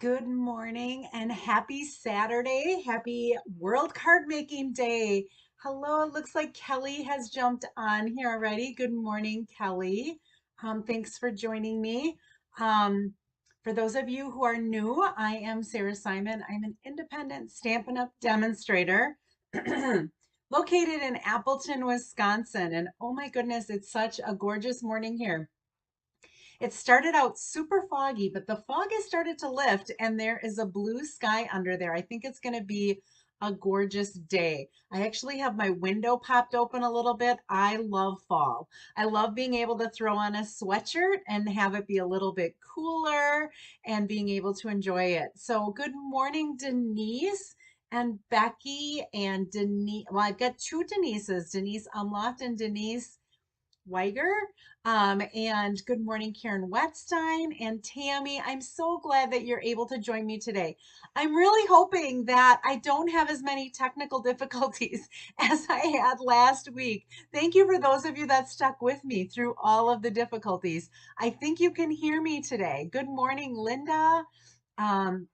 Good morning and happy Saturday. Happy World Card Making Day. Hello, it looks like Kelly has jumped on here already. Good morning, Kelly. Thanks for joining me. Um, for those of you who are new, I am Sarah Simon. I'm an independent Stampin' Up! Demonstrator located in Appleton, Wisconsin. And oh my goodness, it's such a gorgeous morning here. It started out super foggy, but the fog has started to lift and there is a blue sky under there. I think it's going to be a gorgeous day. I actually have my window popped open a little bit. I love fall. I love being able to throw on a sweatshirt and have it be a little bit cooler and being able to enjoy it. So good morning, Denise and Becky and Denise. Well, I've got two Denises, Denise Umloft and Denise Weiger. And good morning, Karen Wetstein and Tammy. I'm so glad that you're able to join me today. I'm really hoping that I don't have as many technical difficulties as I had last week. Thank you for those of you that stuck with me through all of the difficulties. I think you can hear me today. Good morning, Linda. Um,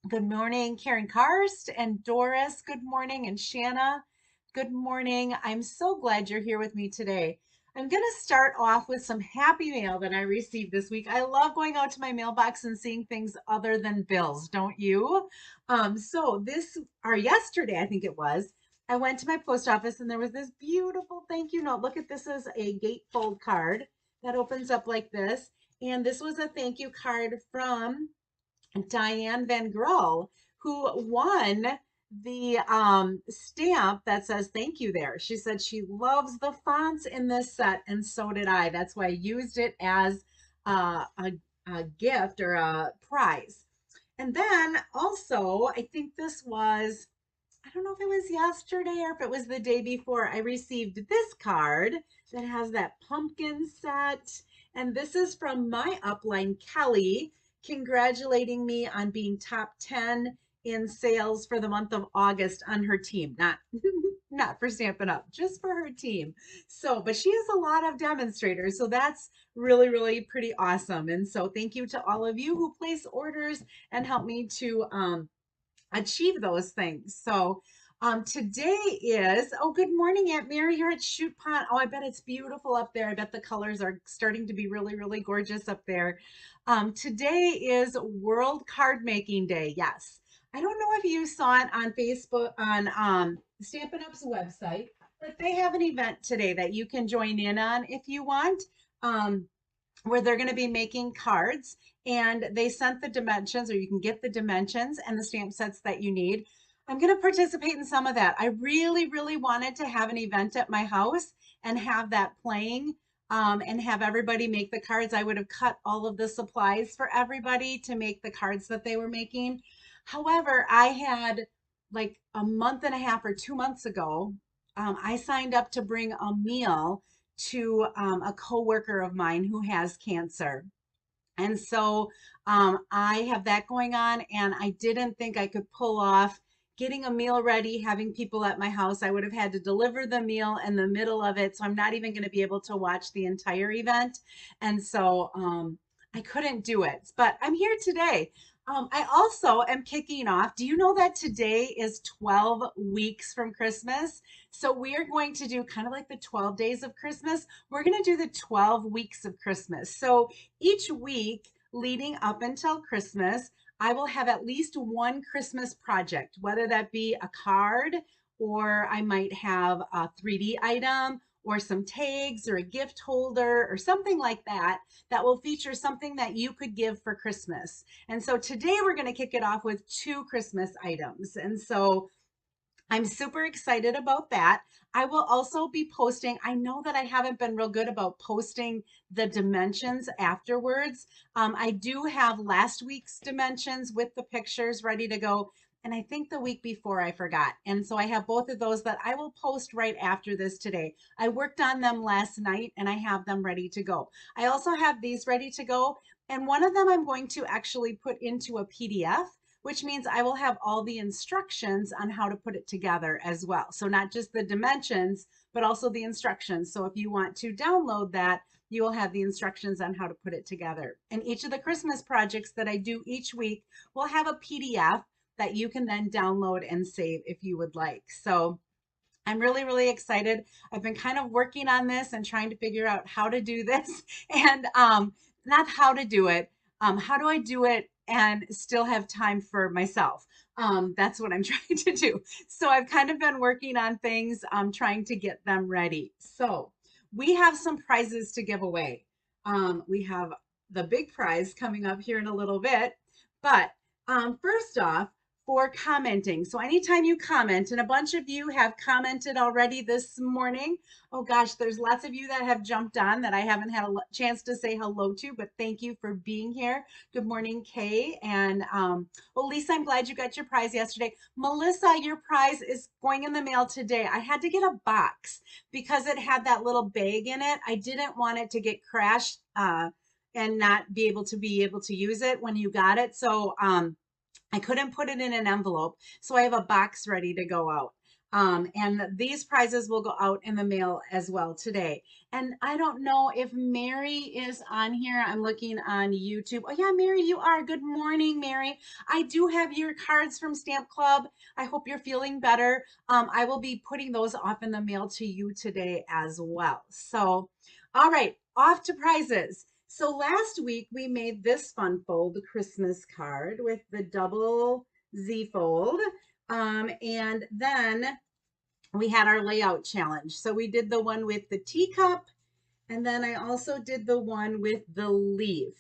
Good morning, Karen Karst and Doris. Good morning, and Shanna. Good morning. I'm so glad you're here with me today. I'm going to start off with some happy mail that I received this week. I love going out to my mailbox and seeing things other than bills, don't you? Or yesterday, I think it was, I went to my post office and there was this beautiful thank you note. Look at this as a gatefold card that opens up like this. And this was a thank you card from Diane Van Grohl, who won the stamp that says thank you there. She said she loves the fonts in this set, and so did I. That's why I used it as a gift or a prize. And then also, I think this was, I don't know if it was yesterday or if it was the day before, I received this card that has that pumpkin set. And this is from my upline, Kelly, congratulating me on being top 10 in sales for the month of August on her team. Not not for Stampin' Up, just for her team. So, but she has a lot of demonstrators, so that's really, really pretty awesome. And so thank you to all of you who place orders and help me to achieve those things. So today is, oh, good morning, Aunt Mary. You're at Shoot Pond. Oh, I bet it's beautiful up there. I bet the colors are starting to be really, really gorgeous up there. Today is World Card Making Day. Yes. I don't know if you saw it on Facebook, on Stampin' Up's website, but they have an event today that you can join in on if you want. Where they're going to be making cards, and they sent the dimensions, or you can get the dimensions and the stamp sets that you need. I'm going to participate in some of that. I really, really wanted to have an event at my house and have that playing, and have everybody make the cards. I would have cut all of the supplies for everybody to make the cards that they were making. However, I had like a month and a half or 2 months ago, I signed up to bring a meal to a coworker of mine who has cancer. And so I have that going on, and I didn't think I could pull off getting a meal ready, having people at my house. I would have had to deliver the meal in the middle of it. So I'm not even going to be able to watch the entire event. And so I couldn't do it, but I'm here today. I also am kicking off. Do you know that today is 12 weeks from Christmas? So we are going to do kind of like the 12 days of Christmas. We're going to do the 12 weeks of Christmas. So each week leading up until Christmas, I will have at least one Christmas project, whether that be a card, or I might have a 3D item or some tags or a gift holder or something like that that will feature something that you could give for Christmas. And so today we're going to kick it off with two Christmas items. And so I'm super excited about that. I will also be posting, I know that I haven't been real good about posting the dimensions afterwards. I do have last week's dimensions with the pictures ready to go. And I think the week before I forgot. And so I have both of those that I will post right after this today. I worked on them last night and I have them ready to go. I also have these ready to go. And one of them I'm going to actually put into a PDF, which means I will have all the instructions on how to put it together as well. So not just the dimensions, but also the instructions. So if you want to download that, you will have the instructions on how to put it together. And each of the Christmas projects that I do each week will have a PDF that you can then download and save if you would like. So I'm really, really excited. I've been kind of working on this and trying to figure out how to do this and not how to do it. How do I do it and still have time for myself? That's what I'm trying to do. So I've kind of been working on things, trying to get them ready. So we have some prizes to give away. We have the big prize coming up here in a little bit, but first off, for commenting. So anytime you comment, and a bunch of you have commented already this morning. Oh gosh, there's lots of you that have jumped on that I haven't had a chance to say hello to, but thank you for being here. Good morning, Kay. And oh, Lisa, I'm glad you got your prize yesterday. Melissa, your prize is going in the mail today. I had to get a box because it had that little bag in it. I didn't want it to get crashed and not be able to use it when you got it. So I couldn't put it in an envelope, so I have a box ready to go out. And these prizes will go out in the mail as well today. And I don't know if Mary is on here. I'm looking on YouTube. Oh yeah, Mary, you are. Good morning, Mary. I do have your cards from Stamp Club. I hope you're feeling better. I will be putting those off in the mail to you today as well. So, all right, off to prizes. So last week we made this fun fold Christmas card with the double Z fold. And then we had our layout challenge. So we did the one with the teacup, and then I also did the one with the leaf,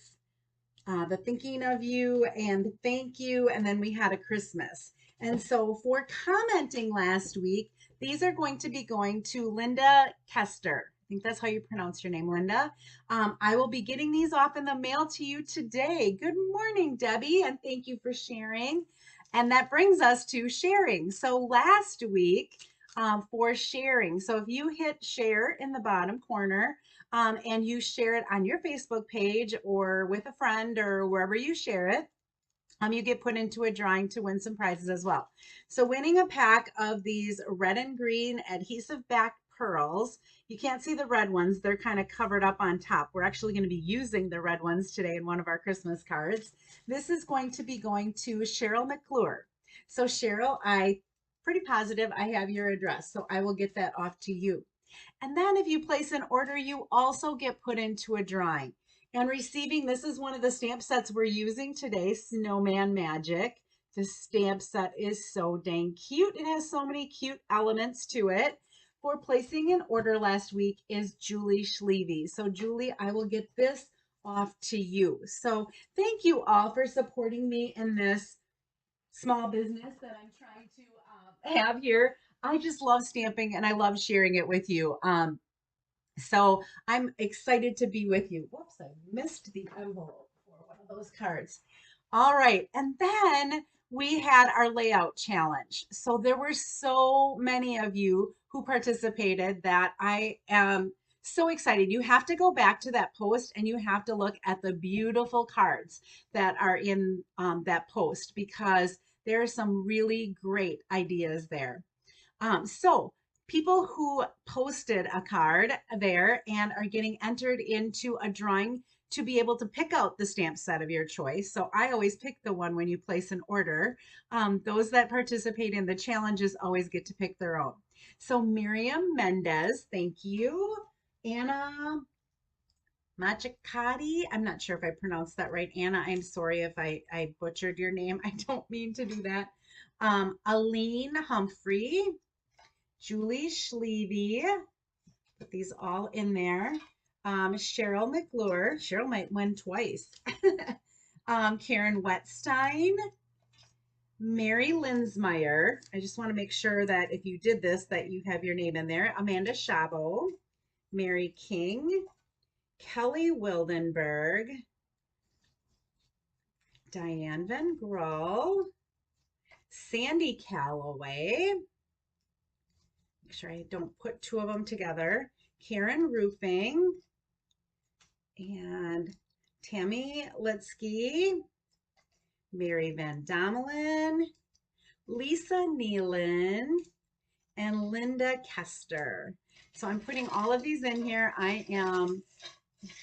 the thinking of you and thank you, and then we had a Christmas. And so for commenting last week, these are going to be going to Linda Kester. I think that's how you pronounce your name, Linda. I will be getting these off in the mail to you today. Good morning, Debbie, and thank you for sharing. And that brings us to sharing. So last week for sharing, so if you hit share in the bottom corner and you share it on your Facebook page or with a friend or wherever you share it, you get put into a drawing to win some prizes as well. So winning a pack of these red and green adhesive back pearls. You can't see the red ones. They're kind of covered up on top. We're actually going to be using the red ones today in one of our Christmas cards. This is going to be going to Cheryl McClure. So Cheryl, I'm pretty positive I have your address, so I will get that off to you. And then if you place an order, you also get put into a drawing. And receiving, this is one of the stamp sets we're using today, Snowman Magic. The stamp set is so dang cute. It has so many cute elements to it. For placing an order last week is Julie Schlevy. So Julie, I will get this off to you. So thank you all for supporting me in this small business that I'm trying to have here. I just love stamping and I love sharing it with you. So I'm excited to be with you. Whoops, I missed the envelope for one of those cards. All right. And then we had our layout challenge. So there were so many of you who participated that I am so excited. You have to go back to that post and you have to look at the beautiful cards that are in that post because there are some really great ideas there. So people who posted a card there and are getting entered into a drawing to be able to pick out the stamp set of your choice. So I always pick the one when you place an order. Those that participate in the challenges always get to pick their own. So Miriam Mendez, thank you. Anna Machikati, I'm not sure if I pronounced that right. Anna, I'm sorry if I butchered your name. I don't mean to do that. Aline Humphrey, Julie Schlevy, put these all in there. Cheryl McClure, Cheryl might win twice. Karen Wetstein, Mary Linsmeyer. I just want to make sure that if you did this, that you have your name in there. Amanda Shabo, Mary King, Kelly Wildenberg, Diane Van Grull, Sandy Calloway. Make sure I don't put two of them together. Karen Roofing and Tammy Litsky, Mary Van Domelin, Lisa Nealon, and Linda Kester. So I'm putting all of these in here. I am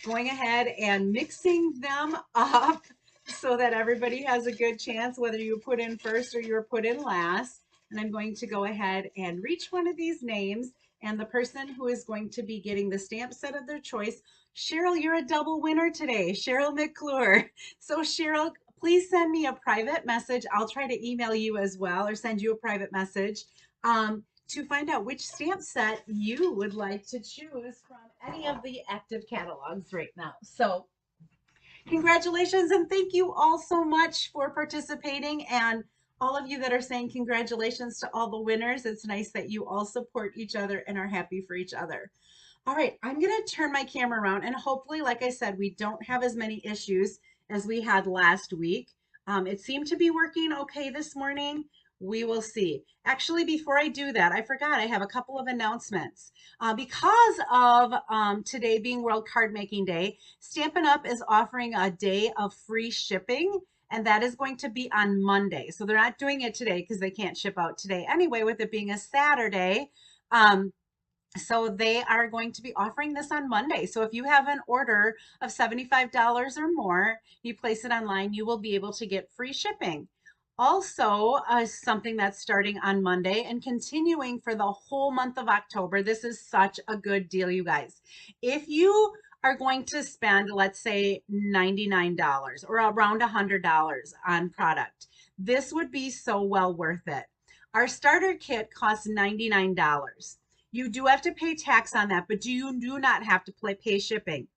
going ahead and mixing them up so that everybody has a good chance, whether you put in first or you're put in last. And I'm going to go ahead and reach one of these names, and the person who is going to be getting the stamp set of their choice, Cheryl, you're a double winner today, Cheryl McClure. So Cheryl, please send me a private message. I'll try to email you as well or send you a private message. To find out which stamp set you would like to choose from any of the active catalogs right now. So congratulations, and thank you all so much for participating, and all of you that are saying congratulations to all the winners. It's nice that you all support each other and are happy for each other. All right, I'm going to turn my camera around, and hopefully, like I said, we don't have as many issues as we had last week. It seemed to be working okay this morning. We will see. Actually, before I do that, I forgot I have a couple of announcements. Because of today being World Card Making Day, Stampin' Up! Is offering a day of free shipping, and that is going to be on Monday. So they're not doing it today because they can't ship out today anyway, with it being a Saturday. So they are going to be offering this on Monday. So if you have an order of $75 or more, you place it online, you will be able to get free shipping. Also, something that's starting on Monday and continuing for the whole month of October. This is such a good deal, you guys. If you are going to spend, let's say, $99 or around $100 on product, this would be so well worth it. Our starter kit costs $99. You do have to pay tax on that, but you do not have to pay shipping.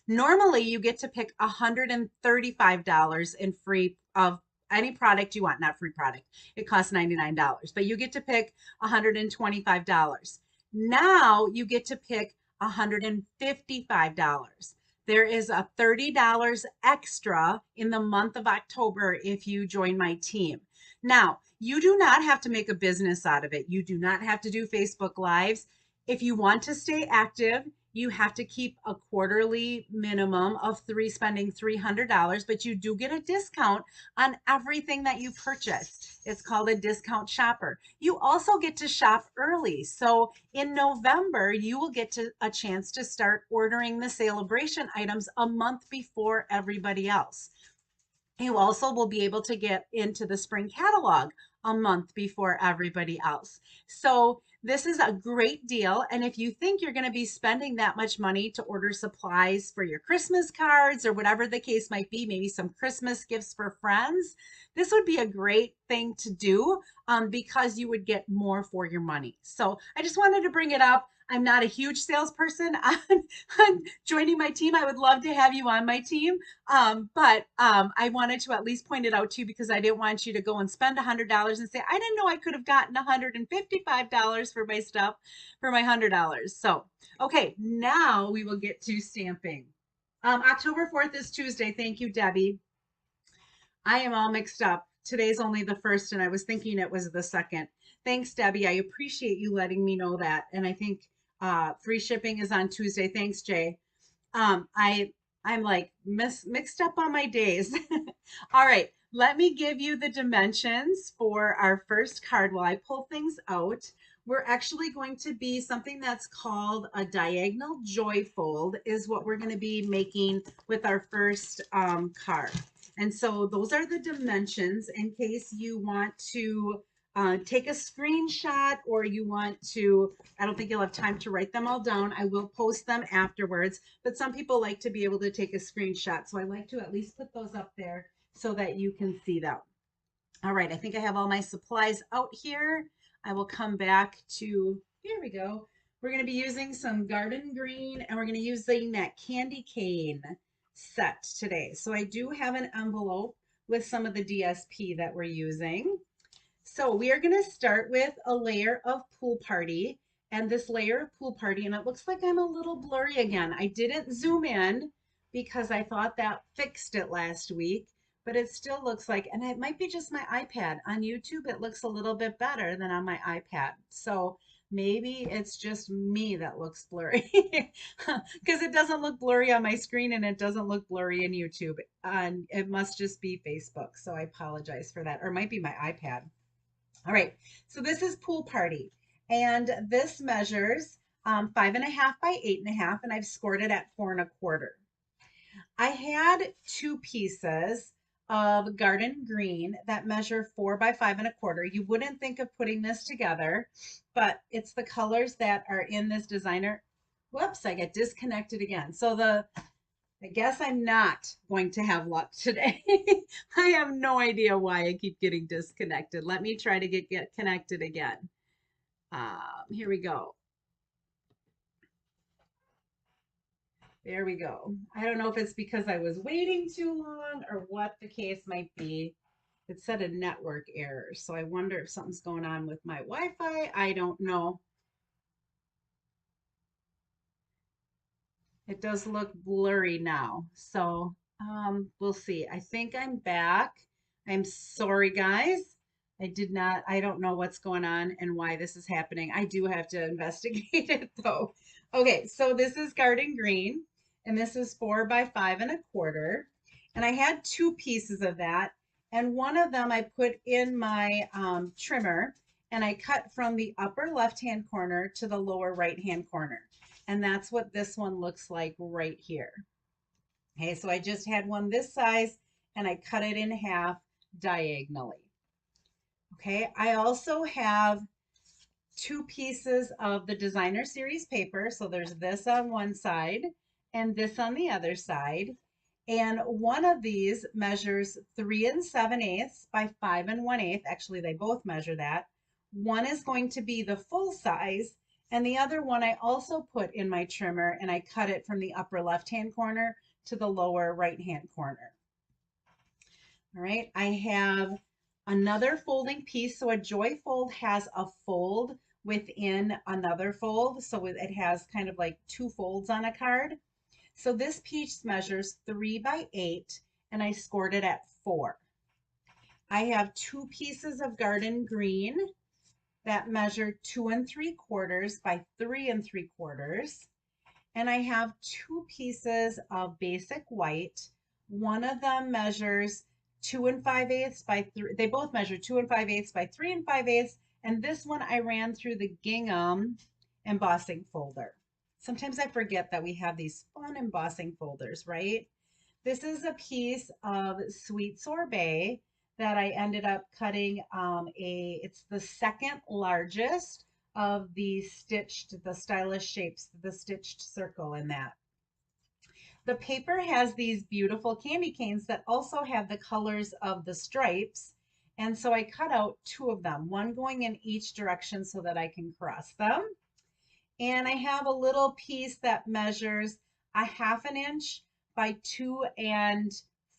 Normally, you get to pick $135 in free of any product you want, not free product. It costs $99, but you get to pick $125. Now you get to pick $155. There is a $30 extra in the month of October if you join my team. Now, you do not have to make a business out of it. You do not have to do Facebook Lives. If you want to stay active, you have to keep a quarterly minimum of spending $300, but you do get a discount on everything that you purchase. It's called a discount shopper. You also get to shop early. So in November, you will get a chance to start ordering the celebration items a month before everybody else. You also will be able to get into the spring catalog a month before everybody else. So this is a great deal. And if you think you're going to be spending that much money to order supplies for your Christmas cards or whatever the case might be, maybe some Christmas gifts for friends, this would be a great thing to do because you would get more for your money. So I just wanted to bring it up. I'm not a huge salesperson on joining my team. I would love to have you on my team. But I wanted to at least point it out to you because I didn't want you to go and spend $100 and say, I didn't know I could have gotten $155 for my stuff for my $100. So, okay, now we will get to stamping. October 4th is Tuesday. Thank you, Debbie. I am all mixed up. Today's only the first, and I was thinking it was the second. Thanks, Debbie. I appreciate you letting me know that. And I think free shipping is on Tuesday. Thanks, Jay. I'm like mixed up on my days. All right, let me give you the dimensions for our first card while I pull things out. We're actually going to be something that's called a diagonal joy fold is what we're going to be making with our first card. And so those are the dimensions in case you want to take a screenshot or you want to, I don't think you'll have time to write them all down. I will post them afterwards, but some people like to be able to take a screenshot. So I like to at least put those up there so that you can see them. All right, I think I have all my supplies out here. I will come back to, here we go. We're going to be using some garden green and we're going to use that candy cane set today. So I do have an envelope with some of the DSP that we're using. So we are going to start with a layer of Pool Party, and this layer of Pool Party, and it looks like I'm a little blurry again. I didn't zoom in because I thought that fixed it last week, but it still looks like, and it might be just my iPad. On YouTube, it looks a little bit better than on my iPad. So maybe it's just me that looks blurry because it doesn't look blurry on my screen and it doesn't look blurry in YouTube. And it must just be Facebook. So I apologize for that, or it might be my iPad. All right, so this is Pool Party, and this measures 5.5 by 8.5, and I've scored it at 4.25. I had two pieces of garden green that measure 4 by 5.25. You wouldn't think of putting this together, but it's the colors that are in this designer. Whoops, I get disconnected again. I guess I'm not going to have luck today. I have no idea why I keep getting disconnected. Let me try to get connected again. Here we go. There we go. I don't know if it's because I was waiting too long or what the case might be. It said a network error. So I wonder if something's going on with my Wi-Fi. I don't know. It does look blurry now. So we'll see. I think I'm back. I'm sorry, guys. I don't know what's going on and why this is happening. I do have to investigate it though. Okay, so this is garden green and this is 4 by 5.25. And I had two pieces of that. And one of them I put in my trimmer and I cut from the upper left-hand corner to the lower right-hand corner. And that's what this one looks like right here. Okay, so I just had one this size and I cut it in half diagonally. Okay, I also have two pieces of the designer series paper. So there's this on one side and this on the other side. And one of these measures 3 7/8 by 5 1/8. Actually, they both measure that. One is going to be the full size, and the other one I also put in my trimmer and I cut it from the upper left-hand corner to the lower right-hand corner. All right, I have another folding piece. So a joy fold has a fold within another fold. So it has kind of like two folds on a card. So this piece measures 3 by 8 and I scored it at 4. I have two pieces of garden green that measure 2 3/4 by 3 3/4. And I have two pieces of basic white. One of them measures 2 5/8 by 3. They both measure 2 5/8 by 3 5/8. And this one I ran through the gingham embossing folder. Sometimes I forget that we have these fun embossing folders, right? This is a piece of sweet sorbet that I ended up cutting it's the second largest of the stylish shapes, the stitched circle in that. The paper has these beautiful candy canes that also have the colors of the stripes. And so I cut out two of them, one going in each direction so that I can cross them. And I have a little piece that measures 1/2 inch by 2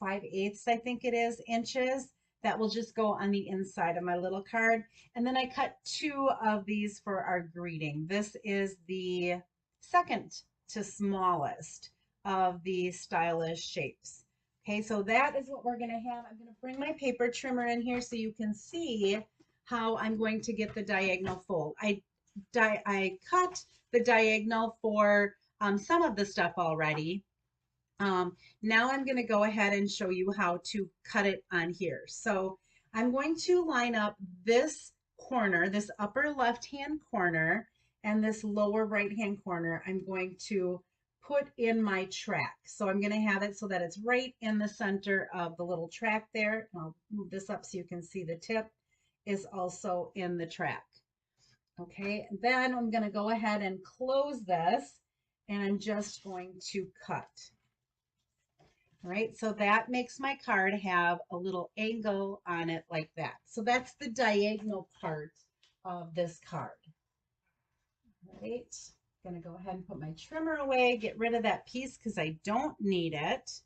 5/8, I think it is, inches. That will just go on the inside of my little card. And then I cut two of these for our greeting. This is the second to smallest of the stylish shapes. Okay, so that is what we're going to have. I'm going to bring my paper trimmer in here so you can see how I'm going to get the diagonal fold. I cut the diagonal for some of the stuff already. Now I'm going to go ahead and show you how to cut it on here. So I'm going to line up this corner, this upper left-hand corner, and this lower right-hand corner. I'm going to put in my track. So I'm going to have it so that it's right in the center of the little track there. I'll move this up so you can see the tip is also in the track. Okay, then I'm going to go ahead and close this and I'm just going to cut. All right, so that makes my card have a little angle on it like that. So that's the diagonal part of this card. All right, I'm going to go ahead and put my trimmer away, get rid of that piece because I don't need it.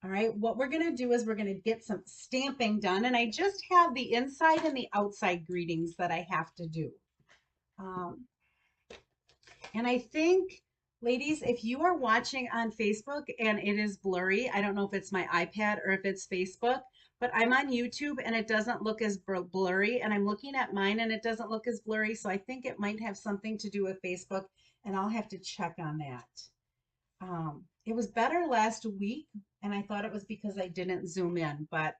All right, what we're going to do is we're going to get some stamping done, and I just have the inside and the outside greetings that I have to do. And I think, ladies, if you are watching on Facebook and it is blurry, I don't know if it's my iPad or if it's Facebook, but I'm on YouTube and it doesn't look as blurry. And I'm looking at mine and it doesn't look as blurry. So I think it might have something to do with Facebook and I'll have to check on that. It was better last week and I thought it was because I didn't zoom in, but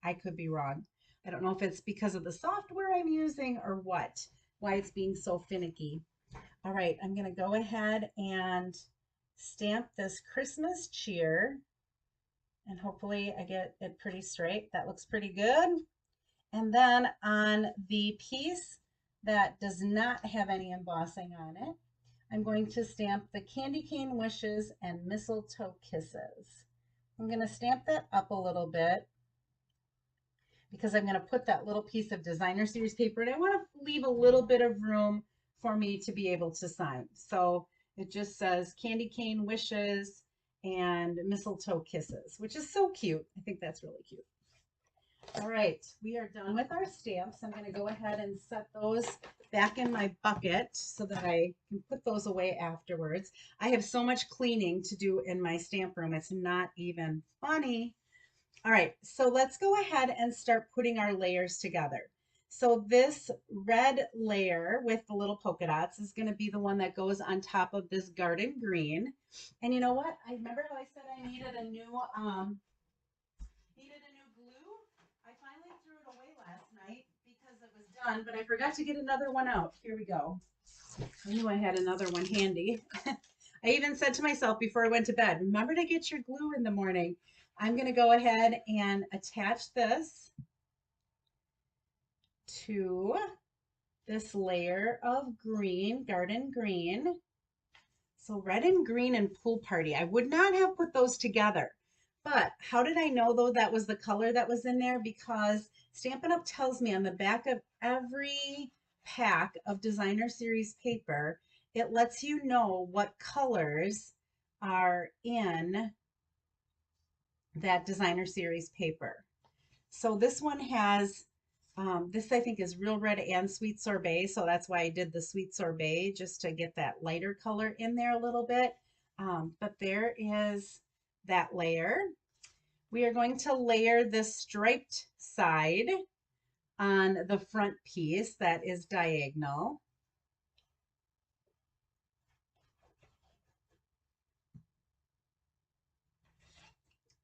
I could be wrong. I don't know if it's because of the software I'm using or what, why it's being so finicky. All right, I'm going to go ahead and stamp this Christmas cheer, and hopefully I get it pretty straight. That looks pretty good. And then on the piece that does not have any embossing on it, I'm going to stamp the Candy Cane Wishes and Mistletoe Kisses. I'm going to stamp that up a little bit because I'm going to put that little piece of designer series paper, and I want to leave a little bit of room for me to be able to sign. So it just says Candy Cane Wishes and Mistletoe Kisses, which is so cute. I think that's really cute. All right, we are done with our stamps. I'm going to go ahead and set those back in my bucket so that I can put those away afterwards. I have so much cleaning to do in my stamp room. It's not even funny. All right, so let's go ahead and start putting our layers together. So this red layer with the little polka dots is going to be the one that goes on top of this garden green. And you know what? I remember how I said I needed a new glue. I finally threw it away last night because it was done, but I forgot to get another one out. Here we go. I knew I had another one handy. I even said to myself before I went to bed, remember to get your glue in the morning. I'm going to go ahead and attach this to this layer of green, garden green. So red and green and pool party. I would not have put those together. But how did I know though that was the color that was in there? Because Stampin' Up! Tells me on the back of every pack of designer series paper, it lets you know what colors are in that designer series paper. So this one has, this I think is real red and sweet sorbet. So that's why I did the sweet sorbet, just to get that lighter color in there a little bit. But there is that layer. We are going to layer this striped side on the front piece that is diagonal.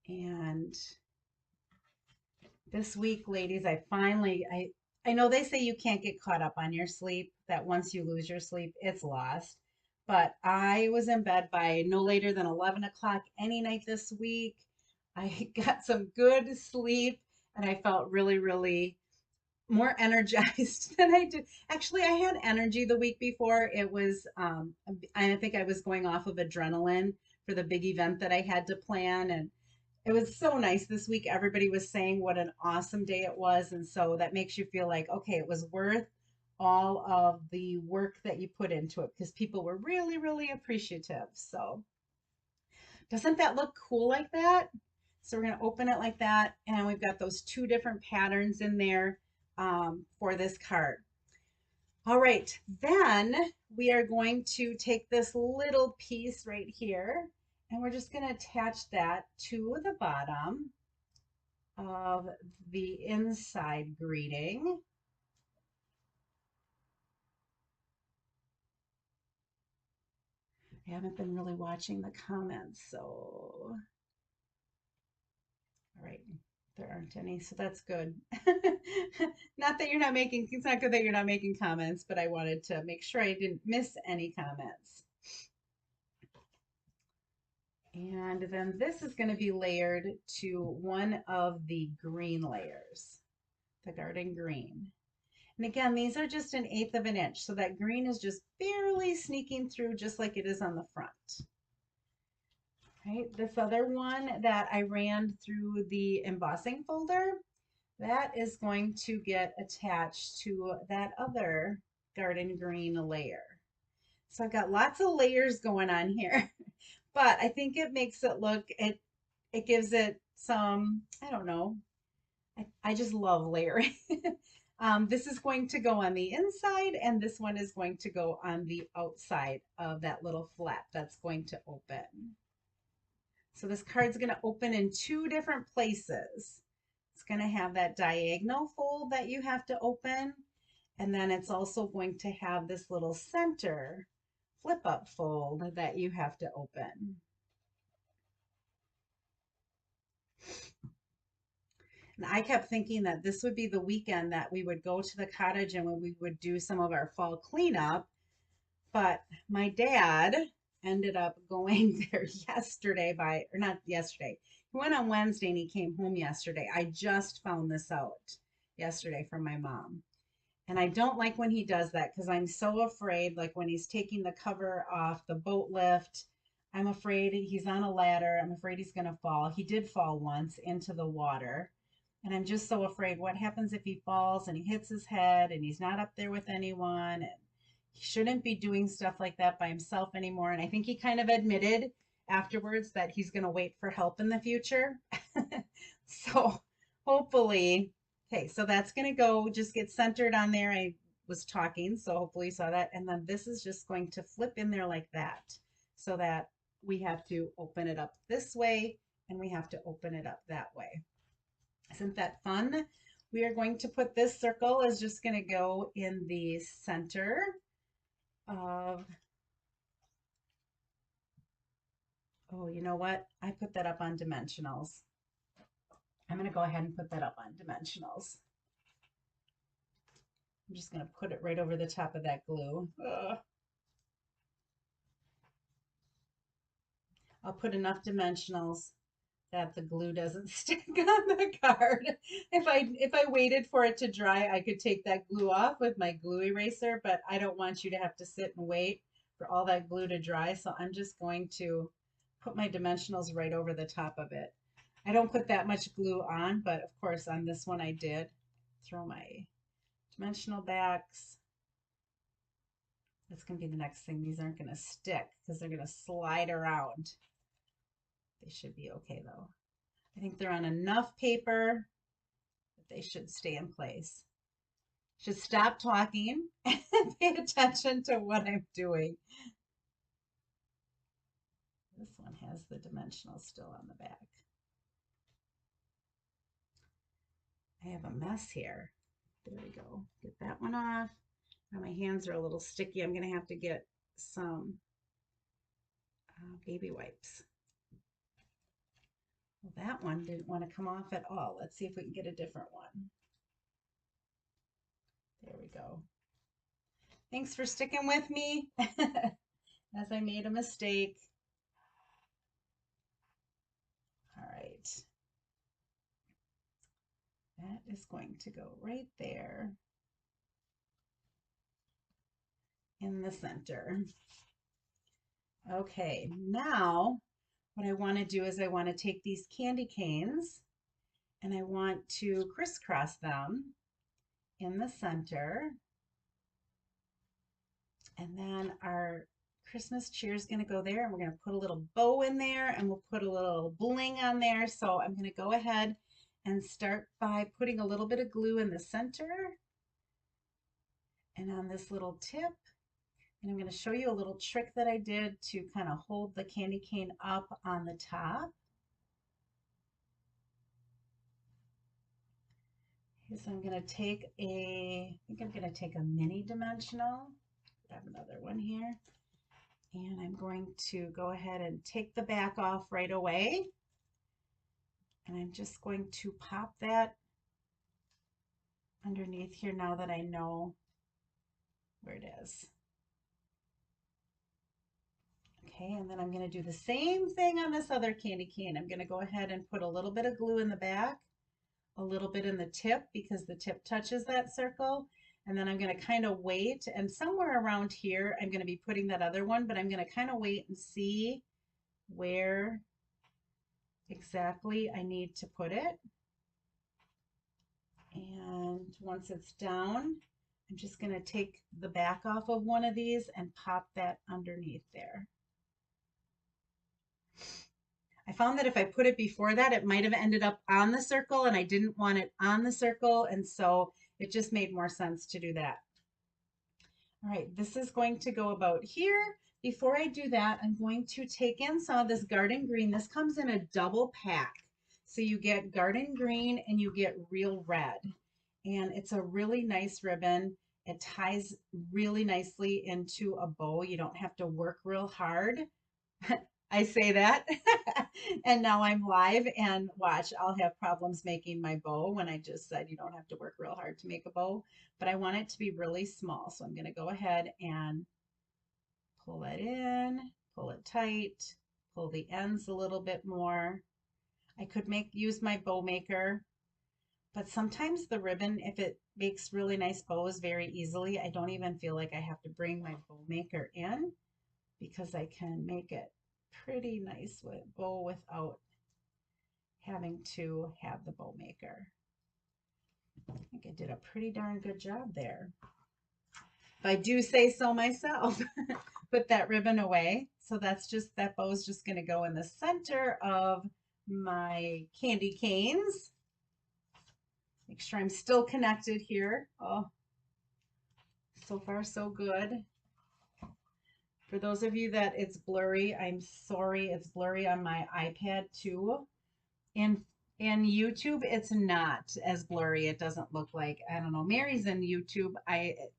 And this week, ladies, I know they say you can't get caught up on your sleep, that once you lose your sleep, it's lost. But I was in bed by no later than 11 o'clock any night this week. I got some good sleep and I felt really, really more energized than I did. Actually, I had energy the week before. It was, I think I was going off of adrenaline for the big event that I had to plan. And it was so nice this week. Everybody was saying what an awesome day it was. And so that makes you feel like, okay, it was worth all of the work that you put into it because people were really, really appreciative. So doesn't that look cool like that? So we're going to open it like that. And we've got those two different patterns in there for this card. All right, then we are going to take this little piece right here and we're just going to attach that to the bottom of the inside greeting. I haven't been really watching the comments, so all right, there aren't any, so that's good. Not that you're not making, it's not good that you're not making comments, but I wanted to make sure I didn't miss any comments. And then this is going to be layered to one of the green layers, the garden green. And again, these are just 1/8 of an inch, so that green is just barely sneaking through just like it is on the front. Right, this other one that I ran through the embossing folder, that is going to get attached to that other garden green layer. So I've got lots of layers going on here, but I think it makes it look, it gives it some, I don't know, I just love layering. This is going to go on the inside and this one is going to go on the outside of that little flap that's going to open. So this card's going to open in two different places. It's going to have that diagonal fold that you have to open, and then it's also going to have this little center flip up fold that you have to open. And I kept thinking that this would be the weekend that we would go to the cottage and when we would do some of our fall cleanup. But my dad ended up going there yesterday or not yesterday. He went on Wednesday and he came home yesterday. I just found this out yesterday from my mom. And I don't like when he does that because I'm so afraid, like when he's taking the cover off the boat lift, I'm afraid he's on a ladder. I'm afraid he's going to fall. He did fall once into the water. And I'm just so afraid what happens if he falls and he hits his head and he's not up there with anyone. And he shouldn't be doing stuff like that by himself anymore. And I think he kind of admitted afterwards that he's going to wait for help in the future. So hopefully, okay, so that's going to go just get centered on there. I was talking, so hopefully you saw that. And then this is just going to flip in there like that so that we have to open it up this way and we have to open it up that way. Isn't that fun? We are going to put this circle is just going to go in the center of, oh, you know what? I put that up on dimensionals. I'm going to go ahead and put that up on dimensionals. I'm just going to put it right over the top of that glue. Ugh. I'll put enough dimensionals that the glue doesn't stick on the card. If I waited for it to dry, I could take that glue off with my glue eraser, but I don't want you to have to sit and wait for all that glue to dry. So I'm just going to put my dimensionals right over the top of it. I don't put that much glue on, but of course on this one I did. Throw my dimensional backs. That's going to be the next thing. These aren't going to stick because they're going to slide around. They should be okay though. I think they're on enough paper that they should stay in place. Should stop talking and pay attention to what I'm doing. This one has the dimensionals still on the back. I have a mess here. There we go. Get that one off. Now my hands are a little sticky. I'm going to have to get some baby wipes. Well, that one didn't want to come off at all. Let's see if we can get a different one. There we go. Thanks for sticking with me as I made a mistake. All right. That is going to go right there in the center. Okay, now what I want to do is I want to take these candy canes and I want to crisscross them in the center. And then our Christmas cheer is going to go there, and we're going to put a little bow in there, and we'll put a little bling on there. So I'm going to go ahead and start by putting a little bit of glue in the center and on this little tip. And I'm going to show you a little trick that I did to kind of hold the candy cane up on the top. Okay, so I'm going to take I think I'm going to take a mini dimensional. Grab another one here. And I'm going to go ahead and take the back off right away. And I'm just going to pop that underneath here now that I know where it is. Okay, and then I'm going to do the same thing on this other candy cane. I'm going to go ahead and put a little bit of glue in the back, a little bit in the tip because the tip touches that circle. And then I'm going to kind of wait, and somewhere around here I'm going to be putting that other one, but I'm going to kind of wait and see where exactly I need to put it. And once it's down, I'm just going to take the back off of one of these and pop that underneath there. I found that if I put it before that, it might have ended up on the circle, and I didn't want it on the circle, and so it just made more sense to do that. All right, this is going to go about here. Before I do that, I'm going to take in some of this garden green. This comes in a double pack. So you get garden green and you get real red. And it's a really nice ribbon. It ties really nicely into a bow. You don't have to work real hard. I say that. And now I'm live, and watch, I'll have problems making my bow when I just said you don't have to work real hard to make a bow. But I want it to be really small. So I'm going to go ahead and pull it in, pull it tight, pull the ends a little bit more. I could use my bow maker, but sometimes the ribbon, if it makes really nice bows very easily, I don't even feel like I have to bring my bow maker in because I can make it pretty nice with bow without having to have the bow maker. I think I did a pretty darn good job there. If I do say so myself. Put that ribbon away. So that's just, that bow is just going to go in the center of my candy canes. Make sure I'm still connected here. Oh, so far so good. For those of you that it's blurry, I'm sorry, it's blurry on my iPad too. In YouTube, it's not as blurry. It doesn't look like, I don't know, Mary's in YouTube.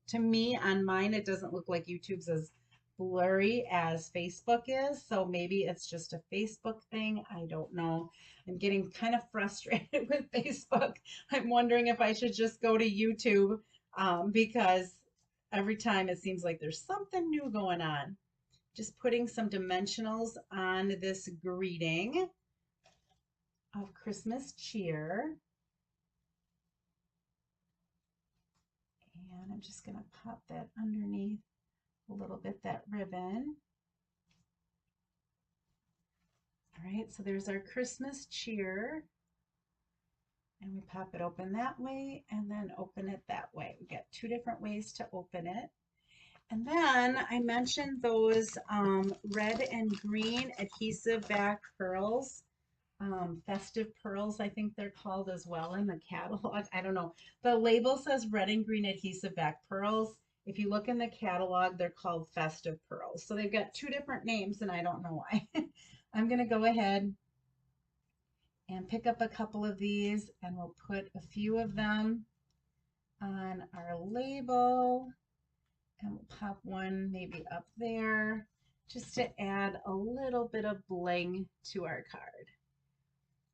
To me, on mine, it doesn't look like YouTube's as blurry as Facebook is. So maybe it's just a Facebook thing. I don't know. I'm getting kind of frustrated with Facebook. I'm wondering if I should just go to YouTube because every time it seems like there's something new going on. Just putting some dimensionals on this greeting of Christmas cheer. And I'm just going to pop that underneath a little bit, that ribbon. All right, so there's our Christmas cheer. And we pop it open that way and then open it that way. We got two different ways to open it. And then I mentioned those red and green adhesive back pearls. Festive pearls, I think they're called as well in the catalog. I don't know. The label says red and green adhesive back pearls. If you look in the catalog, they're called festive pearls. So they've got two different names and I don't know why. I'm going to go ahead and pick up a couple of these and we'll put a few of them on our label and we'll pop one maybe up there just to add a little bit of bling to our card.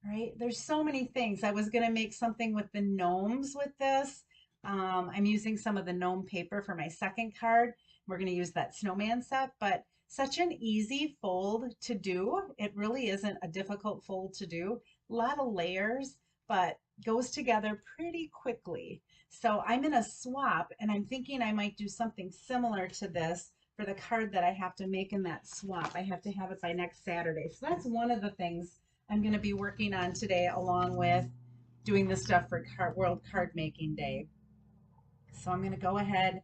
Right? There's so many things. I was going to make something with the gnomes with this. I'm using some of the gnome paper for my second card. We're going to use that snowman set, but such an easy fold to do. It really isn't a difficult fold to do. A lot of layers, but goes together pretty quickly. So I'm in a swap and I'm thinking I might do something similar to this for the card that I have to make in that swap. I have to have it by next Saturday. So that's one of the things I'm going to be working on today along with doing the stuff for World Card Making Day. So I'm going to go ahead,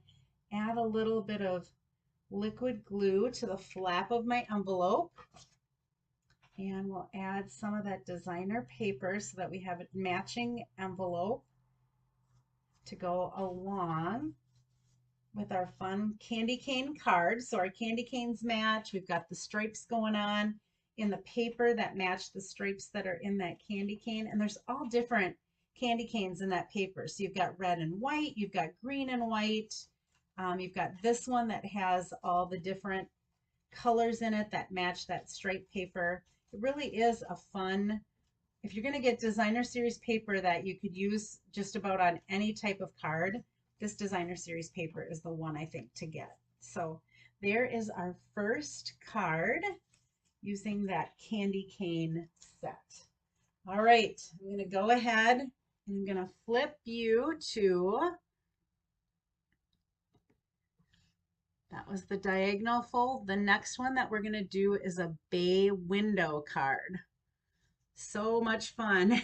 add a little bit of liquid glue to the flap of my envelope. And we'll add some of that designer paper so that we have a matching envelope to go along with our fun candy cane card. So our candy canes match. We've got the stripes going on in the paper that match the stripes that are in that candy cane. And there's all different candy canes in that paper. So you've got red and white, you've got green and white. You've got this one that has all the different colors in it that match that stripe paper. It really is a fun, if you're going to get designer series paper that you could use just about on any type of card, this designer series paper is the one I think to get. So there is our first card using that candy cane set. All right, I'm going to go ahead and I'm going to flip you to, that was the diagonal fold. The next one that we're going to do is a bay window card. So much fun.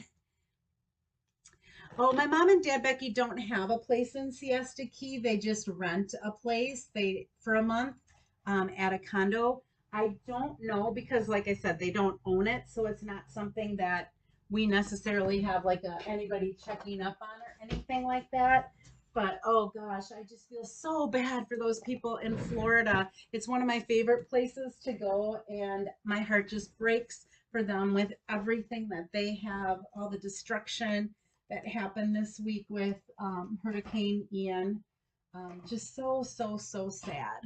Oh, my mom and dad, Becky, don't have a place in Siesta Key. They just rent a place for a month at a condo. I don't know because, like I said, they don't own it. So it's not something that we necessarily have like anybody checking up on or anything like that. But oh gosh, I just feel so bad for those people in Florida. It's one of my favorite places to go, and my heart just breaks for them with everything that they have, all the destruction that happened this week with Hurricane Ian. Just so sad.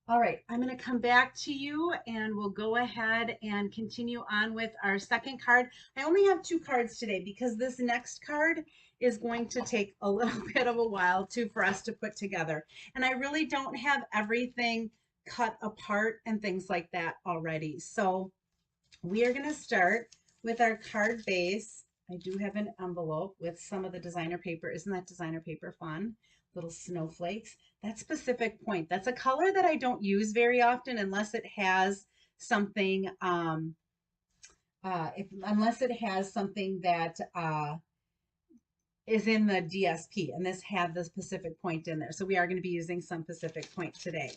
All right, I'm going to come back to you and we'll go ahead and continue on with our second card. I only have two cards today because this next card is going to take a little bit of a while for us to put together. And I really don't have everything cut apart and things like that already. So we are going to start with our card base. I do have an envelope with some of the designer paper. Isn't that designer paper fun? Little snowflakes. That's Pacific Point. That's a color that I don't use very often unless it has something, unless it has something that is in the DSP, and this had this Pacific Point in there. So we are going to be using some Pacific Point today.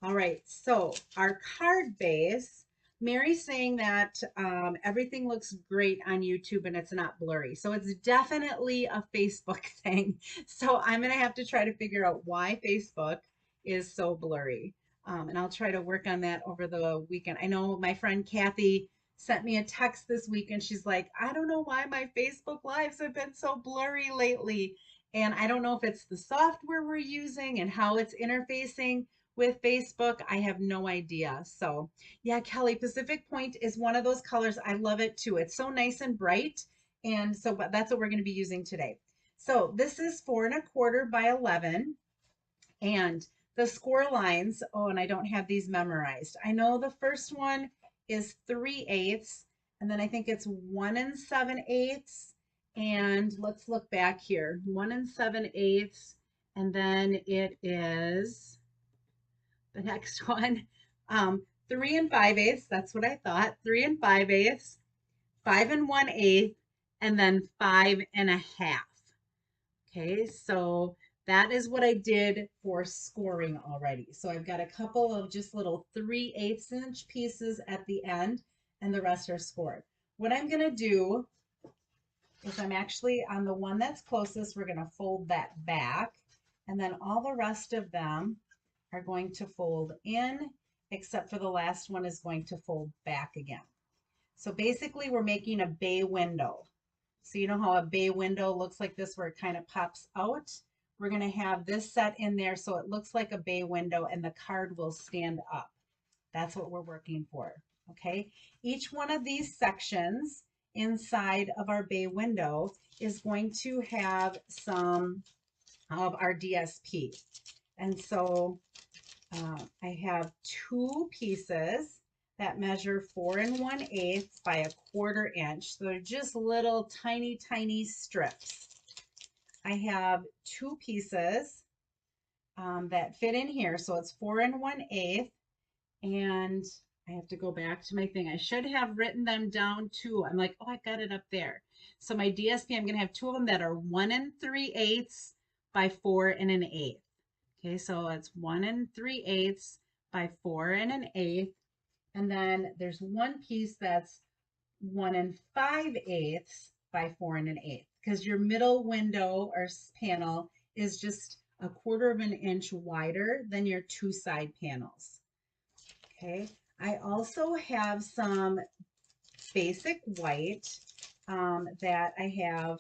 All right, so our card base, Mary's saying that everything looks great on YouTube and it's not blurry. So it's definitely a Facebook thing. So I'm going to have to try to figure out why Facebook is so blurry. And I'll try to work on that over the weekend. I know my friend Kathy sent me a text this week and she's like, I don't know why my Facebook lives have been so blurry lately. And I don't know if it's the software we're using and how it's interfacing with Facebook. I have no idea. So yeah, Kelly, Pacific Point is one of those colors. I love it too. It's so nice and bright. And so, but that's what we're going to be using today. So this is 4¼ by 11. And the score lines, oh, and I don't have these memorized. I know the first one is 3/8, and then I think it's 1 7/8. And let's look back here, 1 7/8, and then it is the next one, 3 5/8. That's what I thought. 3 5/8, 5 1/8, and then 5 1/2. Okay, so that is what I did for scoring already. So I've got a couple of just little 3/8" pieces at the end, and the rest are scored. What I'm going to do is I'm actually on the one that's closest, we're going to fold that back, and then all the rest of them are going to fold in, except for the last one is going to fold back again. So basically we're making a bay window. So you know how a bay window looks like this where it kind of pops out? We're going to have this set in there so it looks like a bay window and the card will stand up. That's what we're working for, okay? Each one of these sections inside of our bay window is going to have some of our DSP. And so I have 2 pieces that measure 4 1/8 by 1/4 inch. So they're just little tiny, tiny strips. I have 2 pieces that fit in here. So it's 4 1/8. And I have to go back to my thing. I should have written them down too. I'm like, oh, I got it up there. So my DSP, I'm going to have 2 of them that are 1 3/8 by 4 1/8. Okay, so it's 1 3/8 by 4 1/8. And then there's one piece that's 1 5/8 by 4 1/8, because your middle window or panel is just 1/4 inch wider than your 2 side panels. Okay, I also have some basic white that I have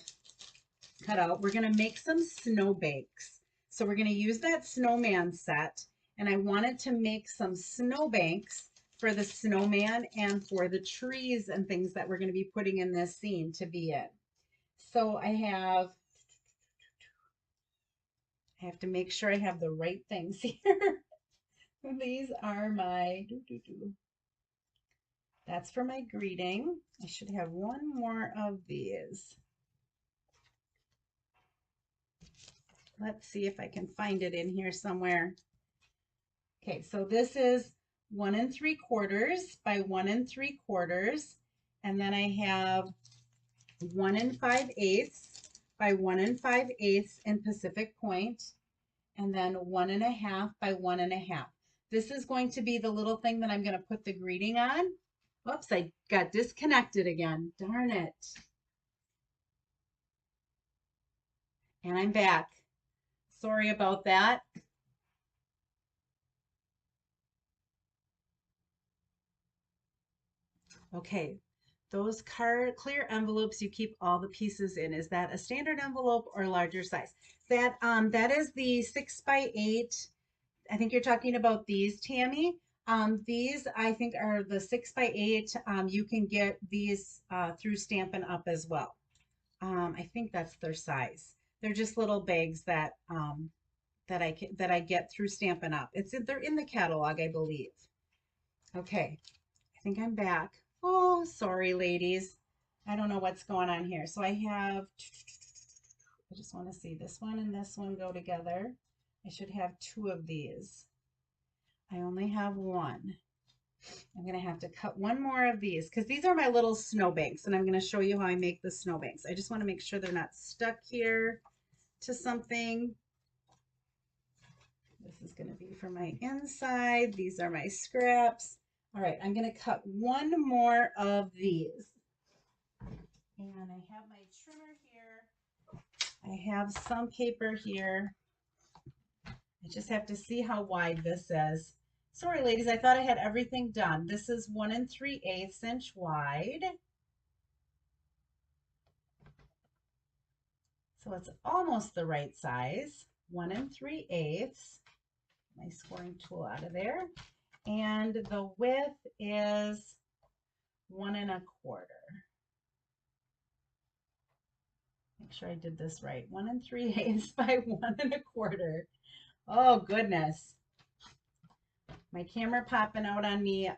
cut out. We're going to make some snowbanks. So we're going to use that snowman set, and I wanted to make some snowbanks for the snowman and for the trees and things that we're going to be putting in this scene to be in. So I have to make sure I have the right things here. These are my, that's for my greeting. I should have one more of these. Let's see if I can find it in here somewhere. Okay, so this is 1 3/4 by 1 3/4, and then I have 1 5/8 by 1 5/8 in Pacific Point, and then 1 1/2 by 1 1/2. This is going to be the little thing that I'm going to put the greeting on. Whoops, I got disconnected again. Darn it. And I'm back. Sorry about that. Okay, those clear envelopes you keep all the pieces in. Is that a standard envelope or larger size? That is the 6x8. I think you're talking about these, Tammy. These I think are the 6x8. You can get these through Stampin' Up as well. I think that's their size. They're just little bags that that I get through Stampin' Up. They're in the catalog, I believe. Okay, I think I'm back. Oh, sorry, ladies. I don't know what's going on here. So I just want to see this one and this one go together. I should have 2 of these. I only have 1. I'm going to have to cut 1 more of these because these are my little snowbanks, and I'm going to show you how I make the snowbanks. I just want to make sure they're not stuck here to something. This is going to be for my inside. These are my scraps. All right, I'm going to cut 1 more of these. And I have my trimmer here. I have some paper here. I just have to see how wide this is. Sorry, ladies, I thought I had everything done. This is 1 3/8 inch wide. So it's almost the right size. 1 3/8. My scoring tool out of there. And the width is 1 1/4. Make sure I did this right. 1 3/8 by 1 1/4. Oh, goodness. My camera popping out on me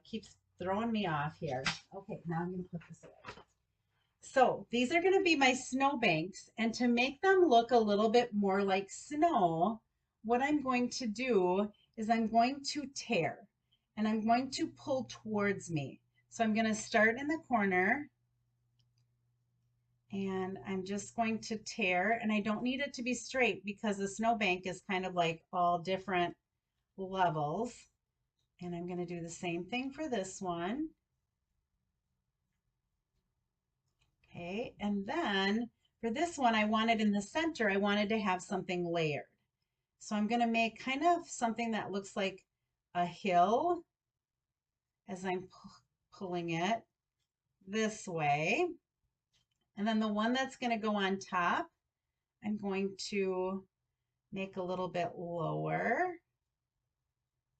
keeps throwing me off here. Okay, now I'm going to put this away. So these are going to be my snowbanks, and to make them look a little bit more like snow, what I'm going to do is I'm going to tear, and I'm going to pull towards me. So I'm going to start in the corner, and I'm just going to tear, and I don't need it to be straight because the snowbank is kind of like all different levels. And I'm going to do the same thing for this one. Okay, and then for this one, I wanted in the center, I wanted to have something layered. So I'm going to make kind of something that looks like a hill as I'm pulling it this way. And then the one that's going to go on top, I'm going to make a little bit lower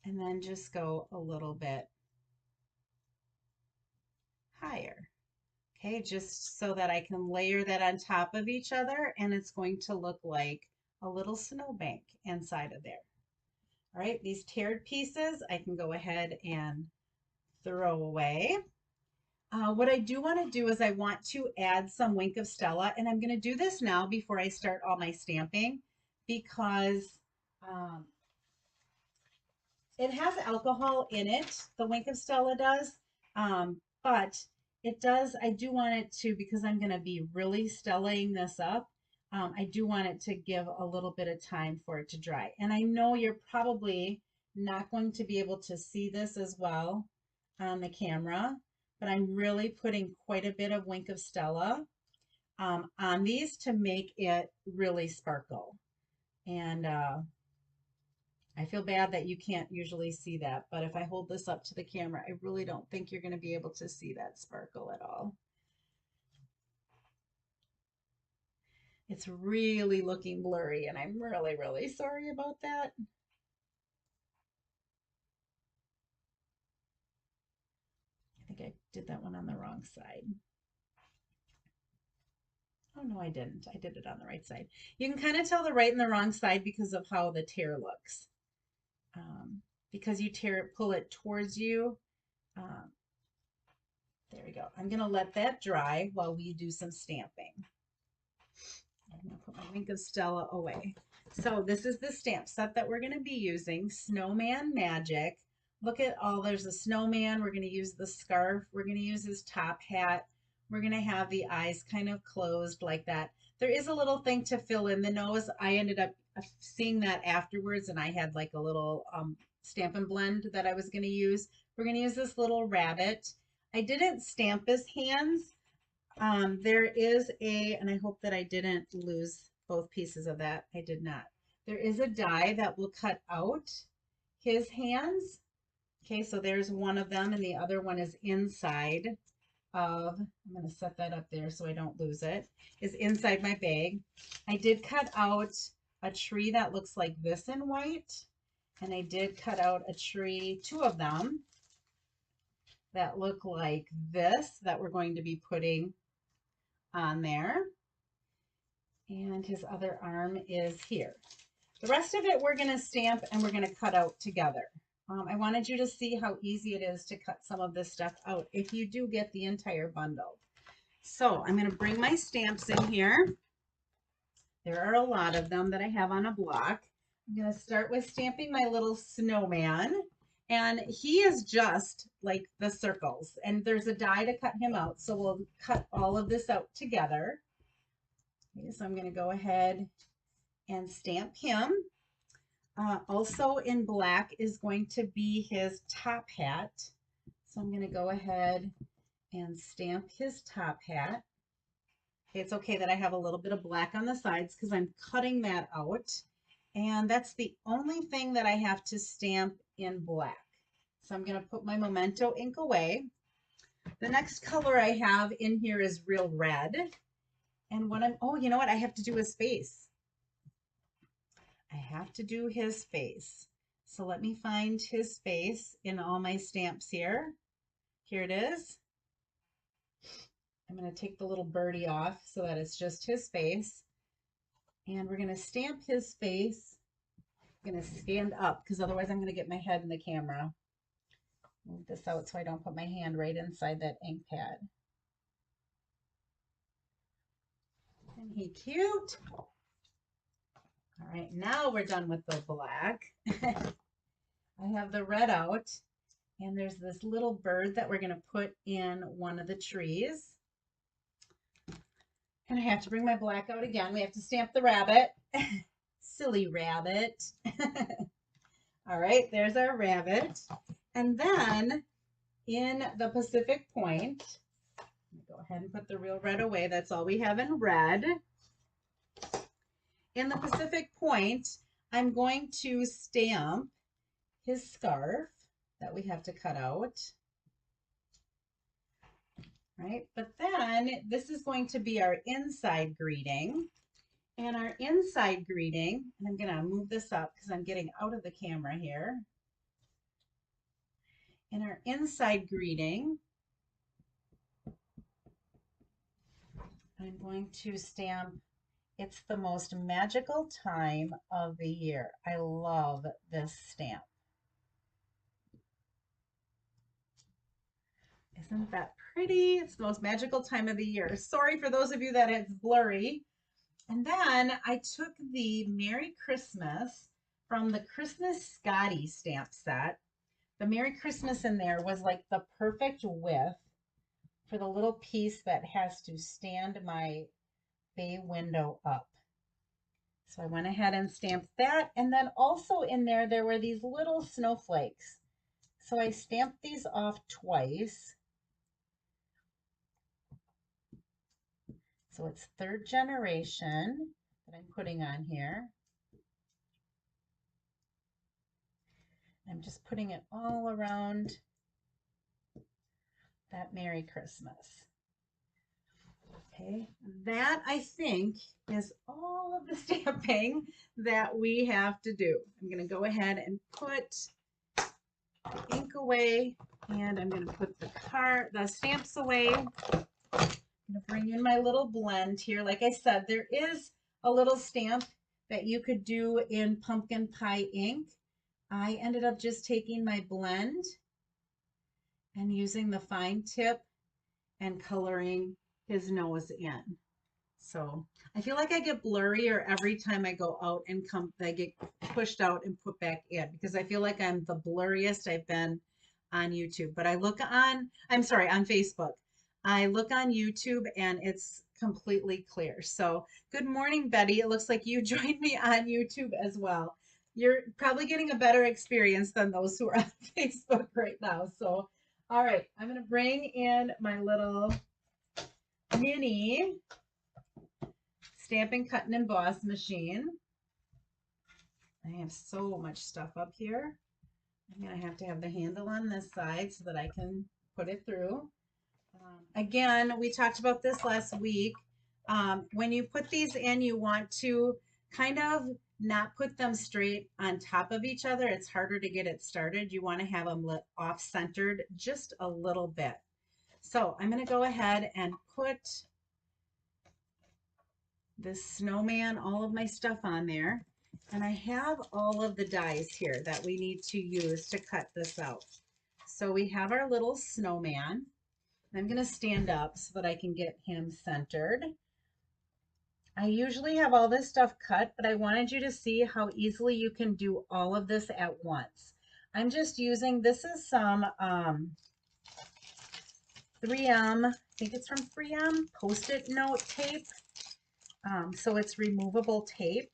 and then just go a little bit higher. Okay, just so that I can layer that on top of each other, and it's going to look like a little snowbank inside of there. All right, these teared pieces I can go ahead and throw away. What I do want to do is I want to add some Wink of Stella, and I'm going to do this now before I start all my stamping because it has alcohol in it, the Wink of Stella does, but it does, I do want it to, because I'm going to be really stellaing this up, I do want it to give a little bit of time for it to dry. And I know you're probably not going to be able to see this as well on the camera, but I'm really putting quite a bit of Wink of Stella on these to make it really sparkle. And I feel bad that you can't usually see that, but if I hold this up to the camera, I really don't think you're going to be able to see that sparkle at all. It's really looking blurry, and I'm really, really sorry about that. I think I did that one on the wrong side. Oh, no, I didn't. I did it on the right side. You can kind of tell the right and the wrong side because of how the tear looks. Because you pull it towards you. There we go. I'm going to let that dry while we do some stamping. I'm going to put my Wink of Stella away. So this is the stamp set that we're going to be using, Snowman Magic. Look at all, there's a snowman. We're going to use the scarf. We're going to use his top hat. We're going to have the eyes kind of closed like that. There is a little thing to fill in the nose. I ended up seeing that afterwards, and I had like a little Stampin' Blend that I was going to use. We're going to use this little rabbit. I didn't stamp his hands. There is and I hope that I didn't lose both pieces of that. I did not. There is a die that will cut out his hands. Okay, so there's one of them, and the other one is inside of, I'm going to set that up there so I don't lose it, is inside my bag. I did cut out a tree that looks like this in white, and I did cut out a tree, 2 of them, that look like this that we're going to be putting on there. And his other arm is here. The rest of it we're going to stamp and we're going to cut out together. I wanted you to see how easy it is to cut some of this stuff out if you do get the entire bundle. So I'm going to bring my stamps in here. There are a lot of them that I have on a block. I'm going to start with stamping my little snowman. And he is just like the circles. And there's a die to cut him out. So we'll cut all of this out together. Okay, so I'm going to go ahead and stamp him. Also in black is going to be his top hat. So I'm going to go ahead and stamp his top hat. It's okay that I have a little bit of black on the sides because I'm cutting that out. And that's the only thing that I have to stamp in black. So I'm going to put my Memento ink away. The next color I have in here is real red. And what oh, you know what? I have to do his face. I have to do his face. So let me find his face in all my stamps here. Here it is. I'm going to take the little birdie off so that it's just his face. And we're going to stamp his face. I'm going to stand up because otherwise I'm going to get my head in the camera. Move this out so I don't put my hand right inside that ink pad. Isn't he cute? All right, now we're done with the black. I have the red out, and there's this little bird that we're going to put in one of the trees. And I have to bring my black out again. We have to stamp the rabbit. Silly rabbit. All right, there's our rabbit. And then in the Pacific Point, go ahead and put the real red away. That's all we have in red. In the Pacific Point, I'm going to stamp his scarf that we have to cut out. Right, but then this is going to be our inside greeting. And our inside greeting, and I'm going to move this up because I'm getting out of the camera here. In our inside greeting, I'm going to stamp, "It's the most magical time of the year." I love this stamp. Isn't that pretty? It's the most magical time of the year. Sorry for those of you that it's blurry. And then I took the Merry Christmas from the Christmas Scotty stamp set. The Merry Christmas in there was like the perfect width for the little piece that has to stand my bay window up. So I went ahead and stamped that. And then also in there, there were these little snowflakes. So I stamped these off twice. So it's third generation that I'm putting on here. I'm just putting it all around that Merry Christmas. Okay, that I think is all of the stamping that we have to do. I'm going to go ahead and put the ink away, and I'm going to put the stamps away. I'm going to bring in my little blend here. Like I said, there is a little stamp that you could do in pumpkin pie ink. I ended up just taking my blend and using the fine tip and coloring his nose in. So I feel like I get blurrier every time I go out and I get pushed out and put back in because I feel like I'm the blurriest I've been on YouTube. But I look on, I'm sorry, on Facebook. I look on YouTube and it's completely clear. So good morning, Betty. It looks like you joined me on YouTube as well. You're probably getting a better experience than those who are on Facebook right now. So, all right, I'm going to bring in my little mini Stampin' Cut and Emboss machine. I have so much stuff up here. I'm going to have the handle on this side so that I can put it through. Again, we talked about this last week. When you put these in, you want to kind of not put them straight on top of each other. It's harder to get it started. You want to have them off-centered just a little bit. So I'm going to go ahead and put this snowman, all of my stuff on there. And I have all of the dies here that we need to use to cut this out. So we have our little snowman. I'm going to stand up so that I can get him centered. I usually have all this stuff cut, but I wanted you to see how easily you can do all of this at once. I'm just using, this is some 3M, I think it's from 3M, Post-it note tape. So it's removable tape,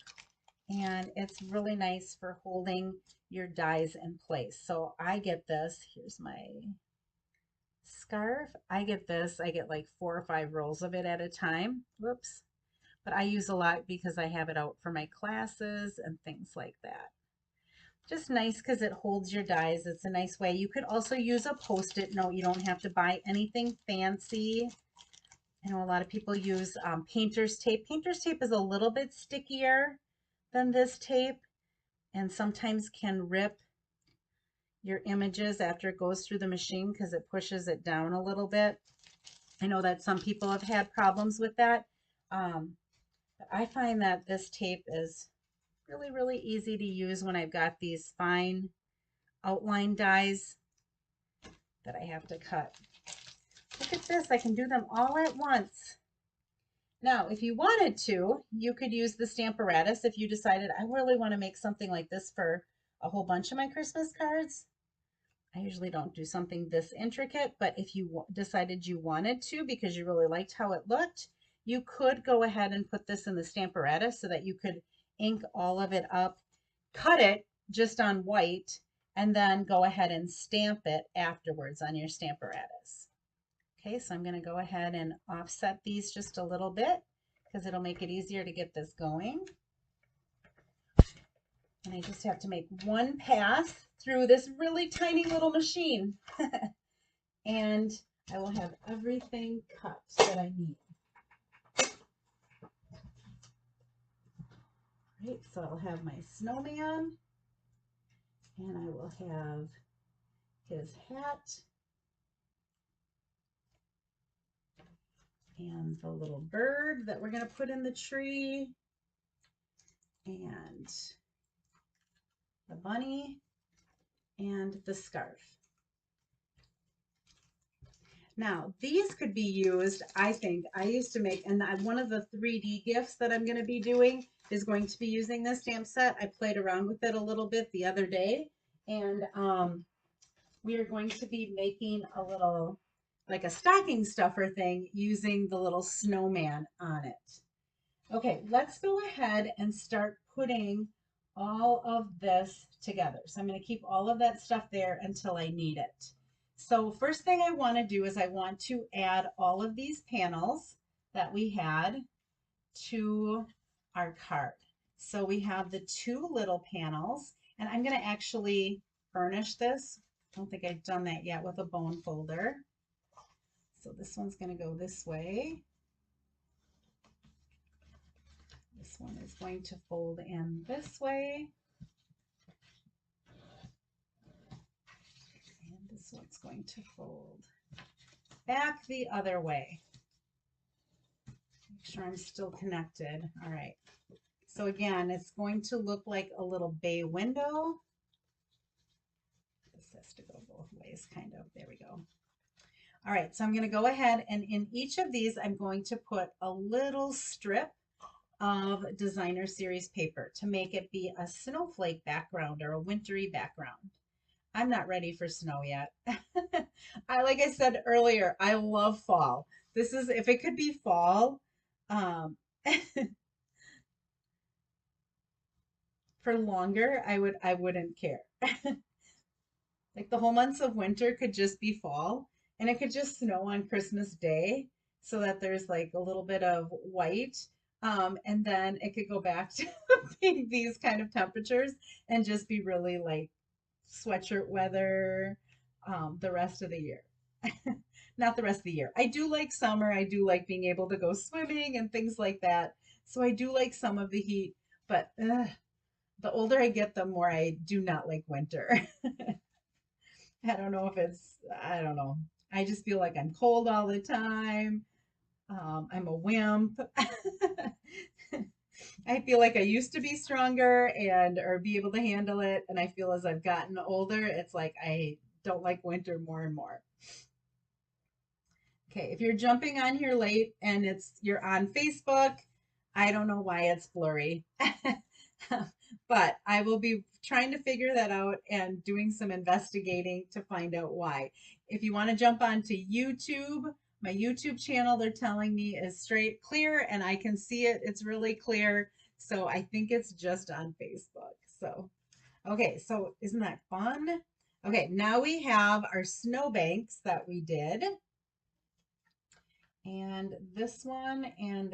and it's really nice for holding your dies in place. So I get this, here's my scarf. I get this, I get like 4 or 5 rolls of it at a time. Whoops. But I use a lot because I have it out for my classes and things like that. Just nice because it holds your dies. It's a nice way. You could also use a Post-it note. You don't have to buy anything fancy. I know a lot of people use painter's tape. Painter's tape is a little bit stickier than this tape and sometimes can rip your images after it goes through the machine because it pushes it down a little bit. I know that some people have had problems with that. But I find that this tape is really, really easy to use when I've got these fine outline dies that I have to cut. Look at this, I can do them all at once. Now, if you wanted to, you could use the Stamparatus if you decided, I really want to make something like this for a whole bunch of my Christmas cards. I usually don't do something this intricate, but if you decided you wanted to because you really liked how it looked, you could go ahead and put this in the Stamparatus so that you could ink all of it up, cut it just on white, and then go ahead and stamp it afterwards on your Stamparatus. Okay, so I'm going to go ahead and offset these just a little bit because it'll make it easier to get this going. And I just have to make one pass through this really tiny little machine. And I will have everything cut that I need. Right, so I'll have my snowman, and I will have his hat, and the little bird that we're going to put in the tree, and the bunny, and the scarf. Now, these could be used, I think, I used to make, and one of the 3D gifts that I'm going to be doing is going to be using this stamp set. I played around with it a little bit the other day, and we are going to be making a little, like a stocking stuffer thing using the little snowman on it. Okay, let's go ahead and start putting all of this together. So I'm going to keep all of that stuff there until I need it. So first thing I want to do is I want to add all of these panels that we had to our card. So we have the 2 little panels, and I'm going to actually burnish this. I don't think I've done that yet with a bone folder. So this one's going to go this way. This one is going to fold in this way. And this one's going to fold back the other way. Make sure I'm still connected. All right. So again, it's going to look like a little bay window. This has to go both ways, kind of. There we go. All right, so I'm going to go ahead and in each of these, I'm going to put a little strip of designer series paper to make it be a snowflake background or a wintry background. I'm not ready for snow yet. Like I said earlier, I love fall. This is, if it could be fall, for longer, I wouldn't care. Like the whole months of winter could just be fall, and it could just snow on Christmas Day so that there's like a little bit of white. And then it could go back to being these kind of temperatures and just be really like sweatshirt weather the rest of the year. Not the rest of the year. I do like summer. I do like being able to go swimming and things like that. So I do like some of the heat, but the older I get, the more I do not like winter. I don't know if it's, I don't know. I just feel like I'm cold all the time. I'm a wimp. I feel like I used to be stronger and or be able to handle it. And I feel as I've gotten older, it's like I don't like winter more and more. Okay, if you're jumping on here late and you're on Facebook, I don't know why it's blurry. But I will be trying to figure that out and doing some investigating to find out why. If you want to jump onto YouTube, my YouTube channel, they're telling me is straight clear and I can see it. It's really clear. So I think it's just on Facebook. So, okay, so isn't that fun? Okay, now we have our snowbanks that we did. And this one and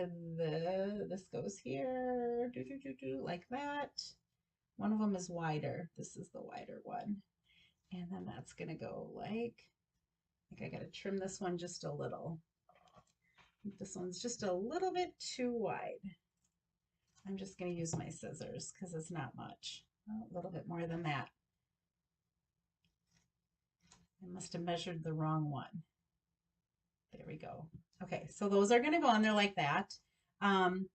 this goes here, like that. One of them is wider. This is the wider one. And then that's gonna go like, I think I gotta trim this one just a little. This one's just a little bit too wide. I'm just gonna use my scissors because it's not much. Oh, a little bit more than that. I must have measured the wrong one. There we go. Okay, so those are going to go on there like that. I'm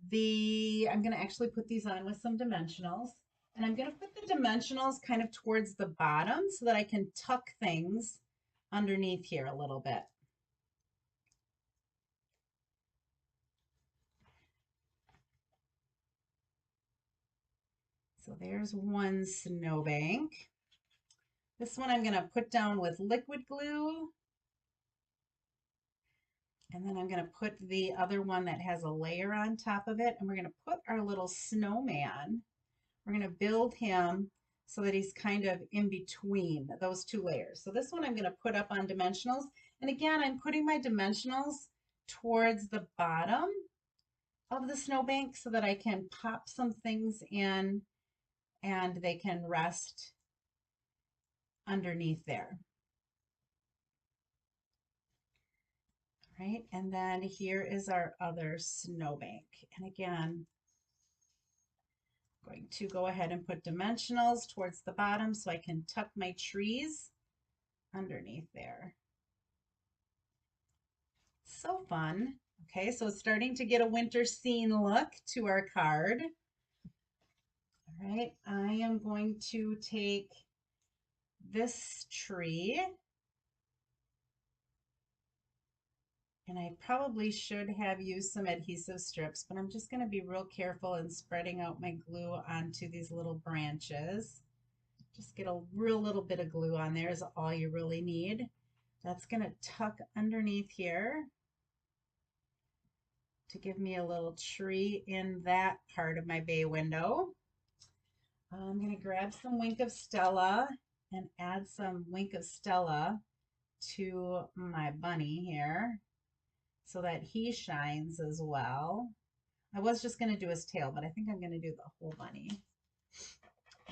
going to actually put these on with some dimensionals. And I'm going to put the dimensionals kind of towards the bottom so that I can tuck things underneath here a little bit. So there's one snowbank. This one I'm going to put down with liquid glue. And then I'm going to put the other one that has a layer on top of it. And we're going to put our little snowman. We're going to build him so that he's kind of in between those two layers. So this one I'm going to put up on dimensionals. And again, I'm putting my dimensionals towards the bottom of the snowbank so that I can pop some things in and they can rest underneath there. Right, and then here is our other snowbank. And again, I'm going to go ahead and put dimensionals towards the bottom so I can tuck my trees underneath there. So fun. Okay, so it's starting to get a winter scene look to our card. All right, I am going to take this tree, and I probably should have used some adhesive strips, but I'm just going to be real careful in spreading out my glue onto these little branches. Just get a real little bit of glue on there is all you really need. That's going to tuck underneath here to give me a little tree in that part of my bay window. I'm going to grab some Wink of Stella and add some Wink of Stella to my bunny here so that he shines as well. I was just going to do his tail, but I think I'm going to do the whole bunny.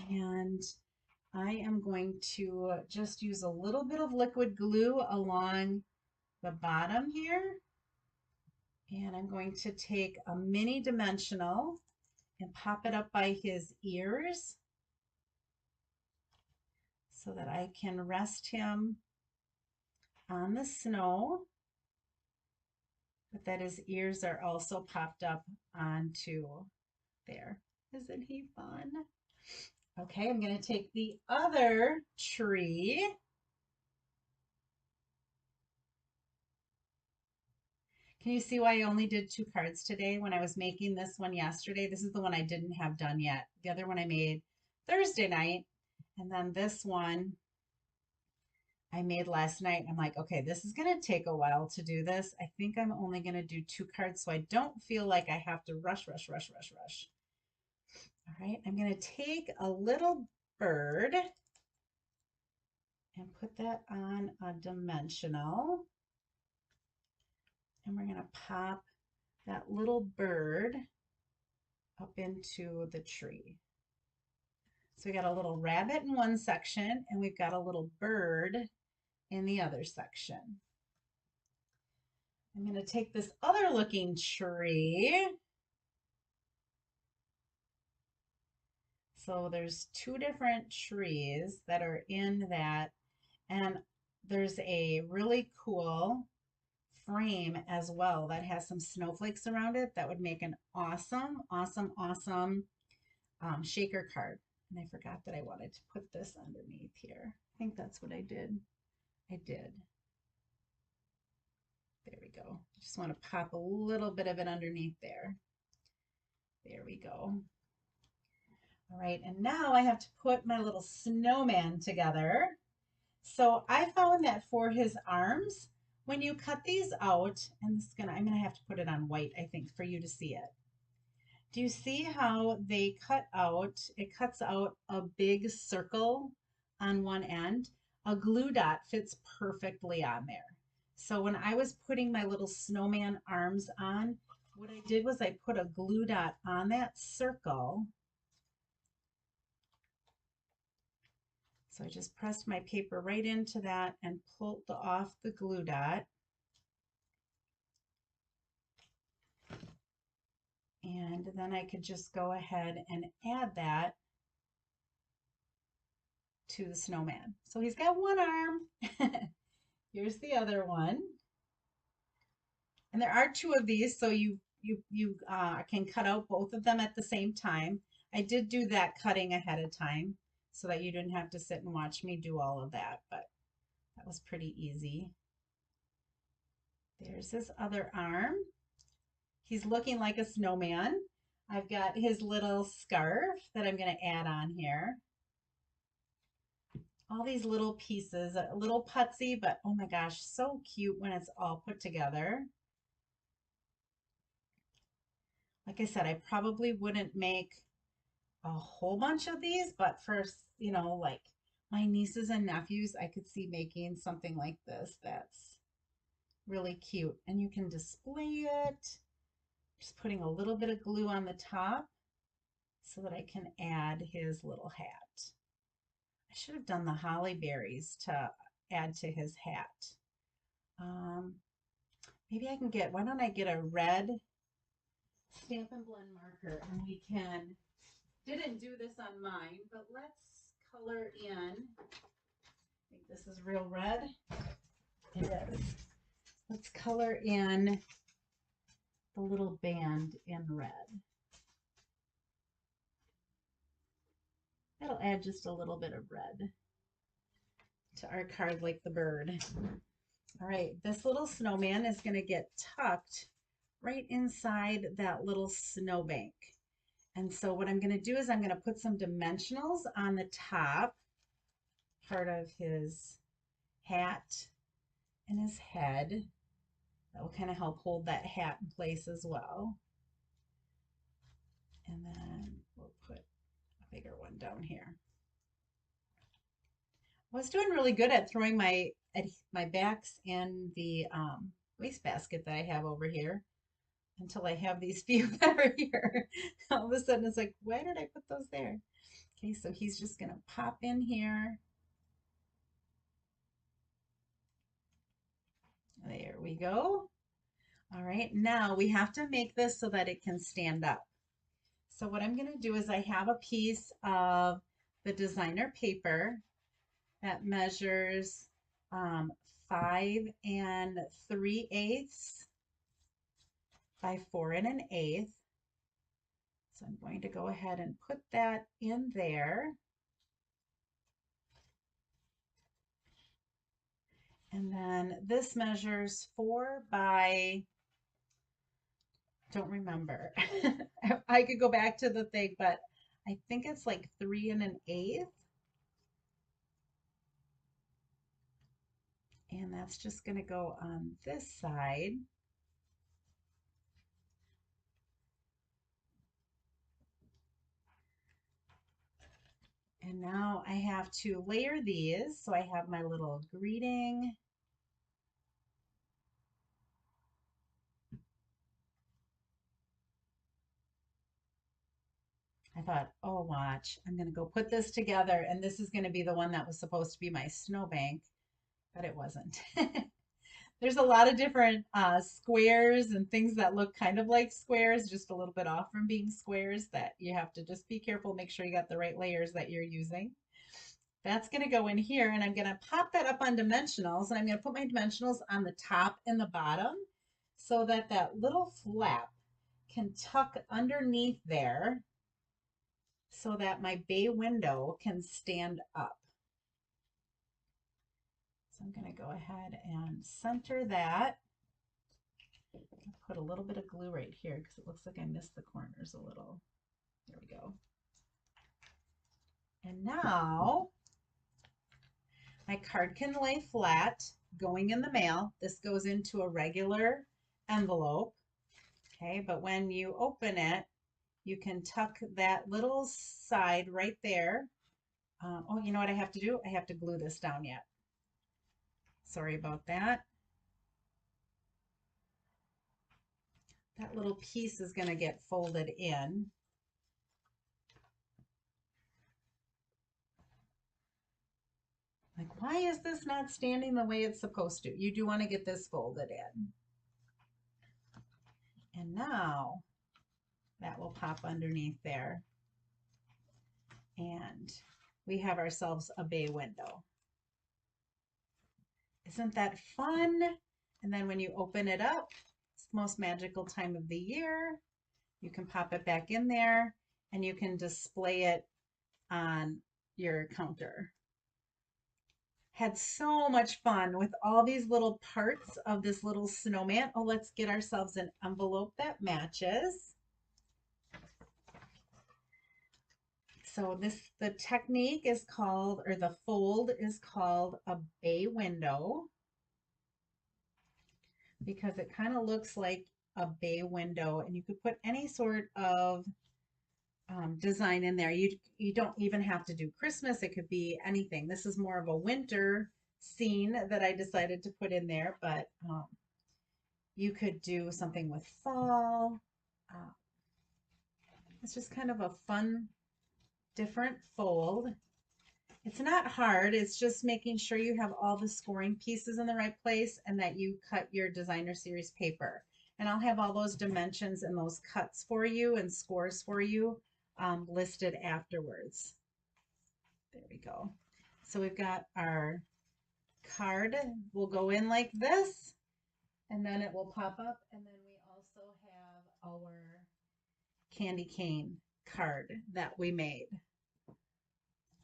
And I am going to just use a little bit of liquid glue along the bottom here. And I'm going to take a mini dimensional and pop it up by his ears so that I can rest him on the snow, but that his ears are also popped up onto there. Isn't he fun? Okay, I'm going to take the other tree. Can you see why I only did 2 cards today when I was making this one yesterday? This is the one I didn't have done yet. The other one I made Thursday night. And then this one I made last night. I'm like, okay, this is going to take a while to do this. I think I'm only going to do 2 cards so I don't feel like I have to rush. All right, I'm going to take a little bird and put that on a dimensional. And we're going to pop that little bird up into the tree. So we got a little rabbit in one section and we've got a little bird in the other section. I'm going to take this other looking tree. So there's 2 different trees that are in that, and there's a really cool frame as well that has some snowflakes around it. That would make an awesome, awesome, awesome shaker card. And I forgot that I wanted to put this underneath here. I think that's what I did. I did. There we go. Just want to pop a little bit of it underneath there. There we go. All right, and now I have to put my little snowman together. So I found that for his arms, when you cut these out, and this is I'm gonna have to put it on white, I think, for you to see it. Do you see how they cut out, it cuts out a big circle on one end? A glue dot fits perfectly on there. So when I was putting my little snowman arms on, what I did was I put a glue dot on that circle. So I just pressed my paper right into that and pulled off the glue dot. And then I could just go ahead and add that to the snowman. So he's got one arm. Here's the other one. And there are two of these, so you can cut out both of them at the same time. I did do that cutting ahead of time so that you didn't have to sit and watch me do all of that, but that was pretty easy. There's his other arm. He's looking like a snowman. I've got his little scarf that I'm going to add on here. All these little pieces, a little putsy, but oh my gosh, so cute when it's all put together. Like I said, I probably wouldn't make a whole bunch of these, but for, you know, like my nieces and nephews, I could see making something like this that's really cute. And you can display it. Just putting a little bit of glue on the top so that I can add his little hat. I should have done the holly berries to add to his hat. Maybe I can get, why don't I get a red Stampin' Blend marker and we can, didn't do this on mine, but let's color in, I think this is real red. It is. Let's color in the little band in red. That'll add just a little bit of red to our card like the bird. All right, this little snowman is going to get tucked right inside that little snowbank. And so what I'm going to do is I'm going to put some dimensionals on the top part of his hat and his head. That will kind of help hold that hat in place as well. And then we'll put a bigger one down here. I was doing really good at throwing my backs in the wastebasket that I have over here until I have these few that are here. All of a sudden it's like, why did I put those there? Okay, so he's just going to pop in here. There we go. All right, now we have to make this so that it can stand up. So what I'm going to do is I have a piece of the designer paper that measures 5 3/8 by 4 1/8. So I'm going to go ahead and put that in there. And then this measures 4 by, don't remember. I could go back to the thing, but I think it's like 3 1/8. And that's just going to go on this side. And now I have to layer these. So I have my little greeting. I thought, oh, watch, I'm going to go put this together. And this is going to be the one that was supposed to be my snowbank, but it wasn't. There's a lot of different squares and things that look kind of like squares, just a little bit off from being squares, that you have to just be careful, make sure you got the right layers that you're using. That's going to go in here, and I'm going to pop that up on dimensionals, and I'm going to put my dimensionals on the top and the bottom so that that little flap can tuck underneath there so that my bay window can stand up. So I'm going to go ahead and center that. Put a little bit of glue right here because it looks like I missed the corners a little. There we go. And now my card can lay flat going in the mail. This goes into a regular envelope. Okay, but when you open it, you can tuck that little side right there. Oh, you know what I have to do? I have to glue this down yet. Sorry about that. That little piece is going to get folded in. Like, why is this not standing the way it's supposed to? You do want to get this folded in. And now that will pop underneath there. And we have ourselves a bay window. Isn't that fun? And then when you open it up, it's the most magical time of the year. You can pop it back in there and you can display it on your counter. Had so much fun with all these little parts of this little snowman. Oh, let's get ourselves an envelope that matches. So the technique is called, or the fold is called a bay window because it kind of looks like a bay window, and you could put any sort of design in there. You don't even have to do Christmas. It could be anything. This is more of a winter scene that I decided to put in there, but you could do something with fall. It's just kind of a fun, different fold. It's not hard. It's just making sure you have all the scoring pieces in the right place and that you cut your designer series paper. And I'll have all those dimensions and those cuts for you and scores for you listed afterwards. There we go. So we've got our card will go in like this, and then it will pop up, and then we also have our candy cane card that we made.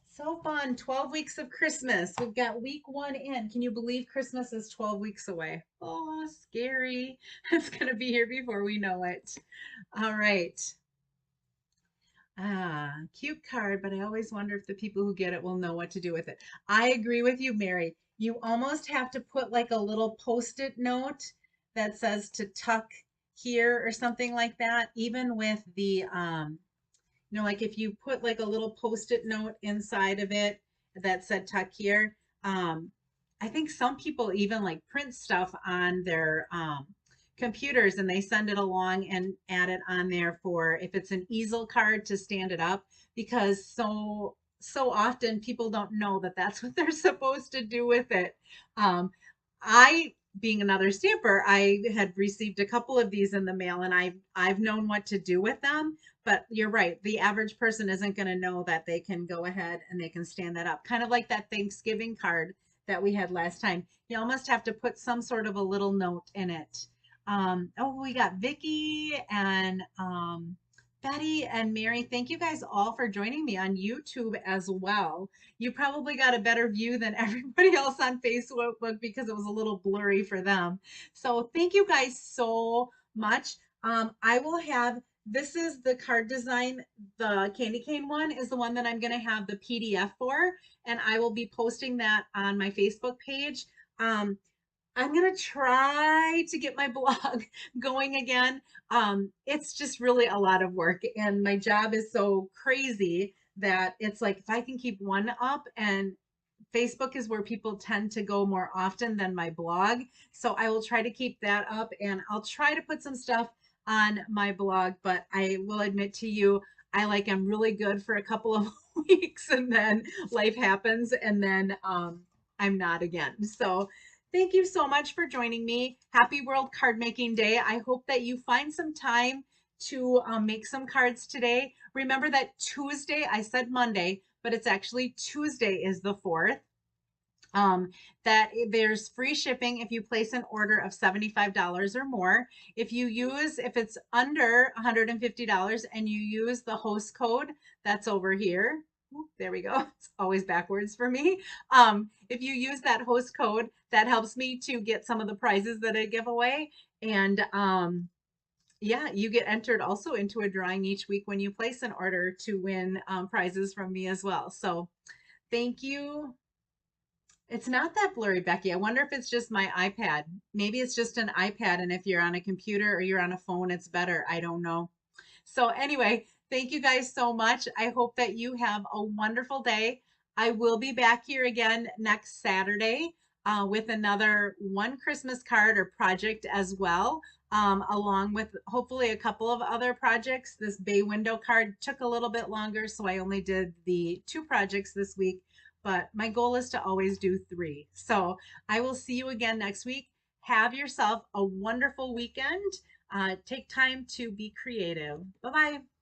So fun. 12 weeks of Christmas. We've got week 1 in. Can you believe Christmas is 12 weeks away? Oh, scary. It's going to be here before we know it. All right. Cute card, but I always wonder if the people who get it will know what to do with it. I agree with you, Mary. You almost have to put like a little post-it note that says to tuck here or something like that, even with the like if you put like a little post-it note inside of it that said tuck here, I think some people even like print stuff on their computers and they send it along and add it on there for if it's an easel card to stand it up, because so often people don't know that that's what they're supposed to do with it. I being another stamper, I had received a couple of these in the mail and I've known what to do with them. But you're right, the average person isn't going to know that they can go ahead and they can stand that up. Kind of like that Thanksgiving card that we had last time. You almost have to put some sort of a little note in it. Oh, we got Vicky and Betty and Mary. Thank you guys all for joining me on YouTube as well. You probably got a better view than everybody else on Facebook because it was a little blurry for them. So thank you guys so much. I will have, this is the card design. The candy cane one is the one that I'm going to have the PDF for, and I will be posting that on my Facebook page. I'm going to try to get my blog going again. It's just really a lot of work, and my job is so crazy that it's like if I can keep one up, and Facebook is where people tend to go more often than my blog. So I will try to keep that up, and I'll try to put some stuff on my blog, but I will admit to you, I'm really good for a couple of weeks and then life happens and then I'm not again. So thank you so much for joining me. Happy World Card Making Day. I hope that you find some time to make some cards today. Remember that Tuesday, I said Monday, but it's actually Tuesday is the 4th. um, that there's free shipping if you place an order of $75 or more. If it's under $150 and you use the host code that's over here, there we go. It's always backwards for me. If you use that host code, that helps me to get some of the prizes that I give away. And yeah, you get entered also into a drawing each week when you place an order to win prizes from me as well. So thank you. It's not that blurry, Becky. I wonder if it's just my iPad. Maybe it's just an iPad, and if you're on a computer or you're on a phone, it's better. I don't know. So, anyway, thank you guys so much. I hope that you have a wonderful day. I will be back here again next Saturday with another one Christmas card or project as well, along with hopefully a couple of other projects. This bay window card took a little bit longer, so I only did the 2 projects this week, but my goal is to always do 3. So, I will see you again next week. Have yourself a wonderful weekend. Take time to be creative. Bye bye.